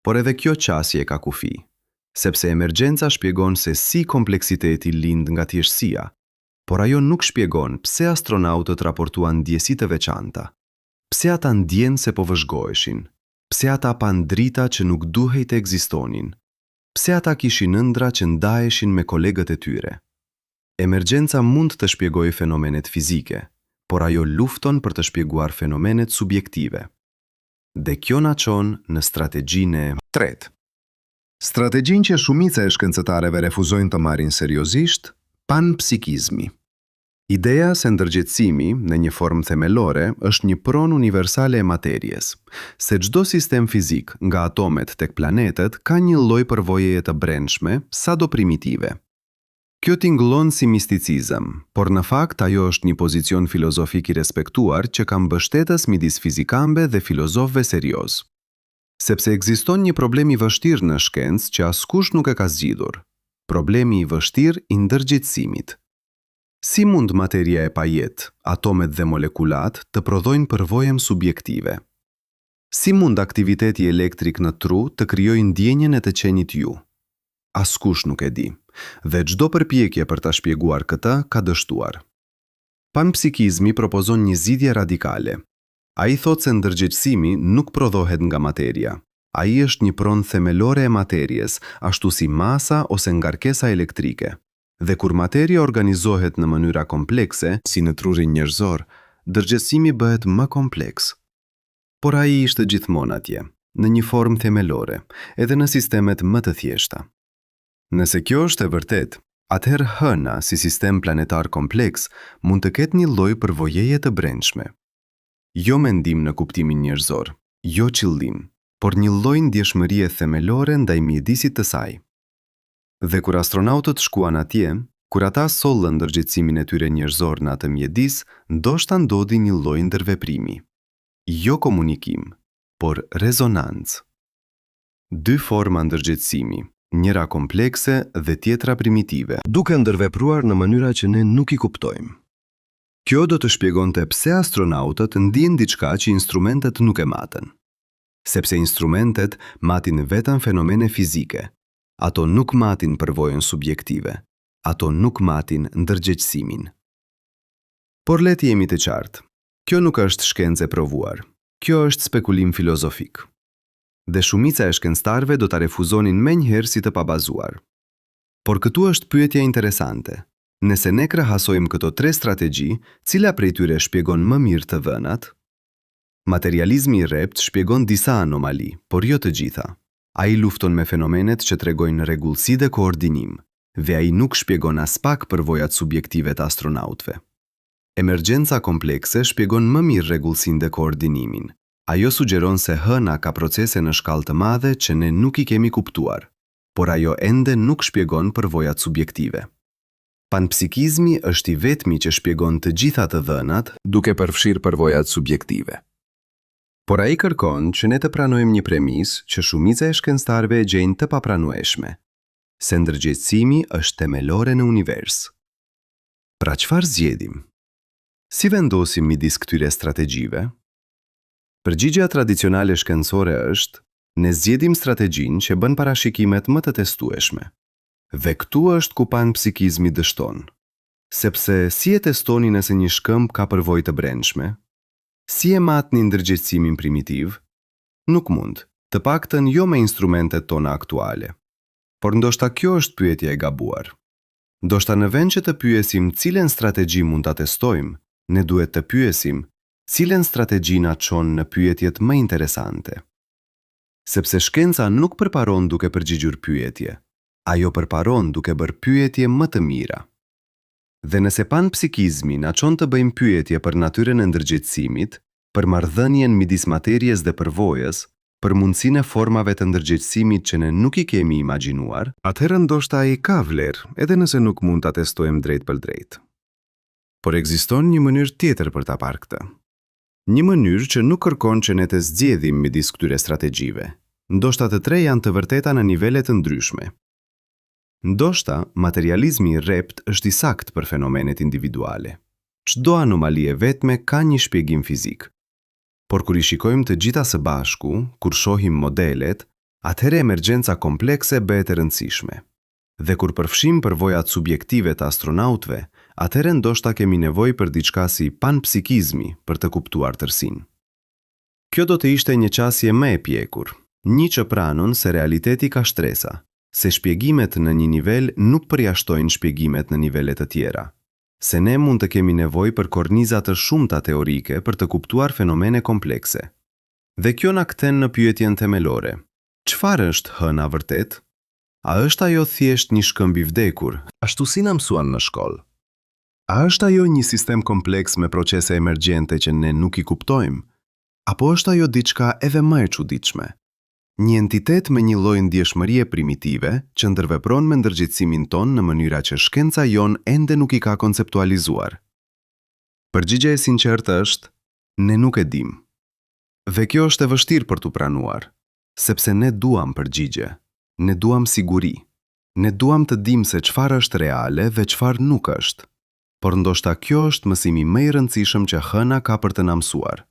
Por edhe kjo qasje ka kufi, sepse emergjenca shpjegon se si kompleksiteti lind nga thjeshtësia, por ajo nuk shpjegon pse astronautët raportuan ndjesi të veçanta. Pse ata ndjenë se po vëzhgoheshin? Pse ata pan drita që nuk duhej të ekzistonin? Pse ata kishin ëndra që ndaheshin me kolegët e tyre? Emergjenca mund të shpjegojë fenomenet fizike, por ajo lufton për të shpjeguar fenomenet subjektive. Dhe kjo na çon në strategjinë e tretë. Strategjinë që shumica e shkencëtarëve refuzojnë të marrin seriozisht, panpsikizmi. Ideja se ndërgjegjësimi në një formë themelore është një pronë universale e materjes, se çdo sistem fizik, nga atomet tek planetet, ka një lloj përvojeje të brendshme, sado primitive. Kjo tingëllon si misticizëm, por në fakt ajo është një pozicion filozofik i respektuar që ka mbështetës midis fizikanëve dhe filozofëve serioz. Sepse ekziston një problem i vështirë në shkencë që askush nuk e ka zgjidhur. Problemi i vështirë i ndërgjegjësimit. Si mund materia e pajet, atomet dhe molekulat të prodhojnë përvojëm subjektive? Si mund aktiviteti elektrik në tru të krijojë ndjenjen e të qenit ju? Askush nuk e di, dhe çdo përpjekje për ta shpjeguar këtë ka dështuar. Panpsikizmi propozon një zgjidhje radikale. Ai thotë se ndërgjegjësimi nuk prodhohet nga materia. Ai është një pronë themelore e materjes, ashtu si masa ose ngarkesa elektrike. Dhe kur materia organizohet në mënyra komplekse, si në trurin njerëzor, ndërgjegjësimi bëhet më kompleks. Por ai ishte gjithmonë atje, në një formë themelore, edhe në sistemet më të thjeshta. Nëse kjo është e vërtet, atëherë hëna si sistem planetar kompleks mund të ketë një lloj përvojeje të brendshme. Jo mendim në kuptimin njerëzor, jo qëllim, por një lloj ndjeshmërie themelore ndaj mjedisit të saj. Dhe kur astronautët shkuan atje, kur ata sollën ndërgjegjësimin e tyre njerëzor në atë mjedis, ndoshta ndodhi një lloj ndërveprimi. Jo komunikim, por rezonancë. Dy forma ndërgjegjësimi, njëra komplekse dhe tjetra primitive, duke ndërvepruar në mënyra që ne nuk i kuptojmë. Kjo do të shpjegonte pse astronautët ndjejnë diçka që instrumentet nuk e matën. Sepse instrumentet matin vetëm fenomene fizike. Ato nuk matin përvojën subjektive. Ato nuk matin ndërgjegjësimin. Por le të jemi të qartë. Kjo nuk është shkencë e provuar. Kjo është spekulim filozofik. Dhe shumica e shkencëtarëve do ta refuzonin menjëherë si të pabazuar. Por këtu është pyetja interesante. Nëse ne krahasojmë këto tre strategji, cila prej tyre shpjegon më mirë të dhënat? Materializmi i rrept shpjegon disa anomali, por jo të gjitha. Ai lufton me fenomenet që tregojnë rregullsi dhe koordinim, dhe ai nuk shpjegon as pak përvojat subjektive të astronautëve. Emergjenca komplekse shpjegon më mirë rregullsinë dhe koordinimin. Ajo sugjeron se hëna ka procese në shkallë të madhe që ne nuk i kemi kuptuar, por ajo ende nuk shpjegon përvojat subjektive. Panpsikizmi është i vetmi që shpjegon të gjitha të dhënat, duke përfshirë përvojat subjektive. Por ai kërkon që ne të pranojmë një premis që shumica e shkencëtarëve e gjejnë të papranueshme, se ndërgjegjësimi është themelore në univers. Pra çfarë zgjedhim? Si vendosim midis këtyre strategjive? Përgjigjja tradicionale shkencore është: ne zgjedhim strategjinë që bën parashikimet më të testueshme. Dhe këtu është ku panpsikizmi dështon. Sepse si e testoni nëse një shkëmb ka përvojë të brendshme? Si e matni ndërgjegjësimin primitiv? Nuk mund, të paktën jo me instrumentet tona aktuale. Por ndoshta kjo është pyetja e gabuar. Ndoshta në vend që të pyesim cilën strategji mund ta testojmë, ne duhet të pyesim cilën strategji na çon në pyetjet më interesante. Sepse shkenca nuk përparon duke përgjigjur pyetje. Ajo përparon duke bërë pyetje më të mira. Dhe nëse panpsikizmi na çon të bëjmë pyetje për natyrën e ndërgjegjësimit, për marrëdhënien midis materjes dhe përvojës, për mundësinë e formave të ndërgjegjësimit që ne nuk i kemi imagjinuar, atëherë ndoshta ai ka vlerë, edhe nëse nuk mund ta testojmë drejt për drejt. Por ekziston një mënyrë tjetër për ta parë këtë. Një mënyrë që nuk kërkon që ne të zgjedhim midis këtyre strategjive. Ndoshta të tre janë të vërteta në nivele të ndryshme. Ndoshta, materializmi i rrept është i saktë për fenomenet individuale. Çdo anomali e vetme ka një shpjegim fizik. Por kur i shikojmë të gjitha së bashku, kur shohim modelet, atëherë emergjenca komplekse bëhet e rëndësishme. Dhe kur përfshim përvojat subjektive të astronautëve, atëherë ndoshta kemi nevojë për diçka si panpsikizmi për të kuptuar tërsinë. Kjo do të ishte një qasje më e pjekur, një që pranon se realiteti ka shtresa, se shpjegimet në një nivel nuk përjashtojnë shpjegimet në nivele të tjera, se ne mund të kemi nevojë për korniza të shumta teorike për të kuptuar fenomene komplekse. Dhe kjo na kthen në pyetjen themelore. Çfarë është hëna vërtet? A është ajo thjesht një shkëmb i vdekur, ashtu si na mësuan në shkollë? A është ajo një sistem kompleks me procese emergjente që ne nuk i kuptojmë? Apo është ajo diçka edhe më e çuditshme? Një entitet me një lloj ndjeshmërie primitive që ndërvepron me ndërgjegjësimin ton në mënyra që shkenca jon ende nuk i ka konceptualizuar. Përgjigjja e sinqertë është: ne nuk e dim. Dhe kjo është e vështirë për t'u pranuar, sepse ne duam përgjigje, ne duam siguri, ne duam të dim se çfarë është reale dhe çfarë nuk është. Por ndoshta kjo është mësimi më i rëndësishëm që hëna ka për të na mësuar.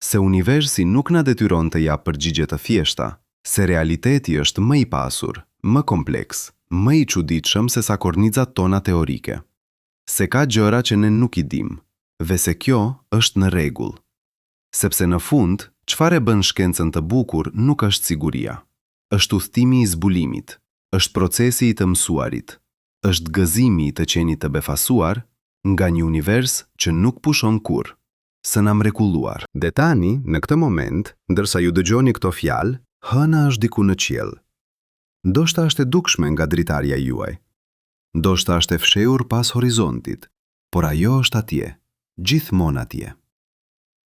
Se universi nuk na detyron të jap përgjigje të thjeshta, se realiteti është më i pasur, më kompleks, më i çuditshëm se sa kornizat tona teorike. Se ka gjëra që ne nuk i dim, dhe se kjo është në rregull. Sepse në fund, çfarë bën shkencën të bukur nuk është siguria. Është udhëtimi i zbulimit, është procesi i të mësuarit, është gëzimi i të qenit të befasuar nga një univers që nuk pushon kurrë. së na mrekulluar. Dhe tani, në këtë moment, ndërsa ju dëgjoni këto fjalë, hëna është diku në qiell. Ndoshta është e dukshme nga dritarja juaj. Ndoshta është e fshehur pas horizontit, por ajo është atje, gjithmonë atje.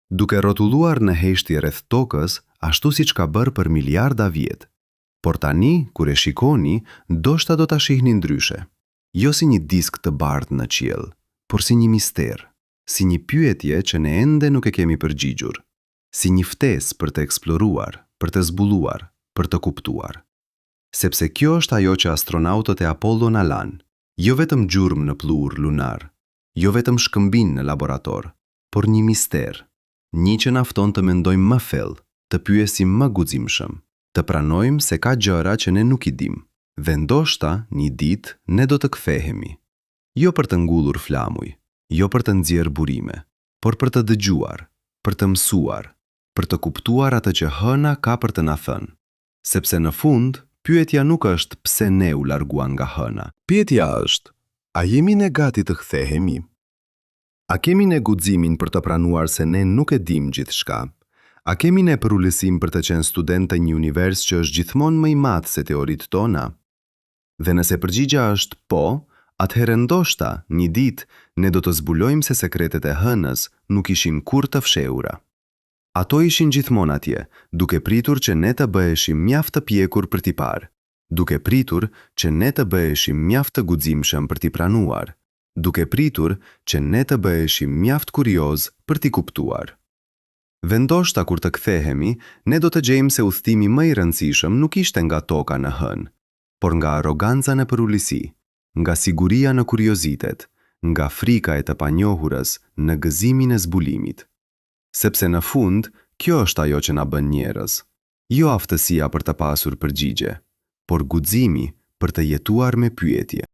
Duke rrotulluar në heshtje rreth tokës, ashtu siç ka bërë për miliarda vjet. Por tani, kur e shikoni, ndoshta do ta shihni ndryshe. Jo si një disk të bardhë në qiell, por si një mister, si një pyetje që ne ende nuk e kemi përgjigjur, si një ftesë për të eksploruar, për të zbuluar, për të kuptuar. Sepse kjo është ajo që astronautët e Apollo na lanë, jo vetëm gjurmë në pluhur lunar, jo vetëm shkëmbin në laborator, por një mister, një që na fton të mendojmë më thellë, të pyesim më guximshëm, të pranojmë se ka gjëra që ne nuk i dim, dhe ndoshta një ditë ne do të kthehemi, jo për të ngullur flamuj, jo për të nxjerrë burime, por për të dëgjuar, për të mësuar, për të kuptuar atë që hëna ka për të na thënë. Sepse në fund, pyetja nuk është pse ne u larguan nga hëna. Pyetja është, a jemi ne gati të kthehemi? A kemi ne guximin për të pranuar se ne nuk e dim gjithçka? A kemi ne përulësim për të qenë student të një univers që është gjithmonë më i madh se teoritë tona? Dhe nëse përgjigja është po, atëherë ndoshta një ditë ne do të zbulojmë se sekretet e hënës nuk ishin kurrë të fshehura. Ato ishin gjithmonë atje, duke pritur që ne të bëheshim mjaft të pjekur për t'i parë, duke pritur që ne të bëheshim mjaft të guximshëm për t'i pranuar, duke pritur që ne të bëheshim mjaft kurioz për t'i kuptuar. Dhe ndoshta kur të kthehemi, ne do të gjejmë se udhëtimi më i rëndësishëm nuk ishte nga toka në hënë, por nga arroganca në përulësi, nga siguria në kuriozitet, nga frika e të panjohurës në gëzimin e zbulimit. Sepse në fund, kjo është ajo që na bën njerëz. Jo aftësia për të pasur përgjigje, por guximi për të jetuar me pyetje.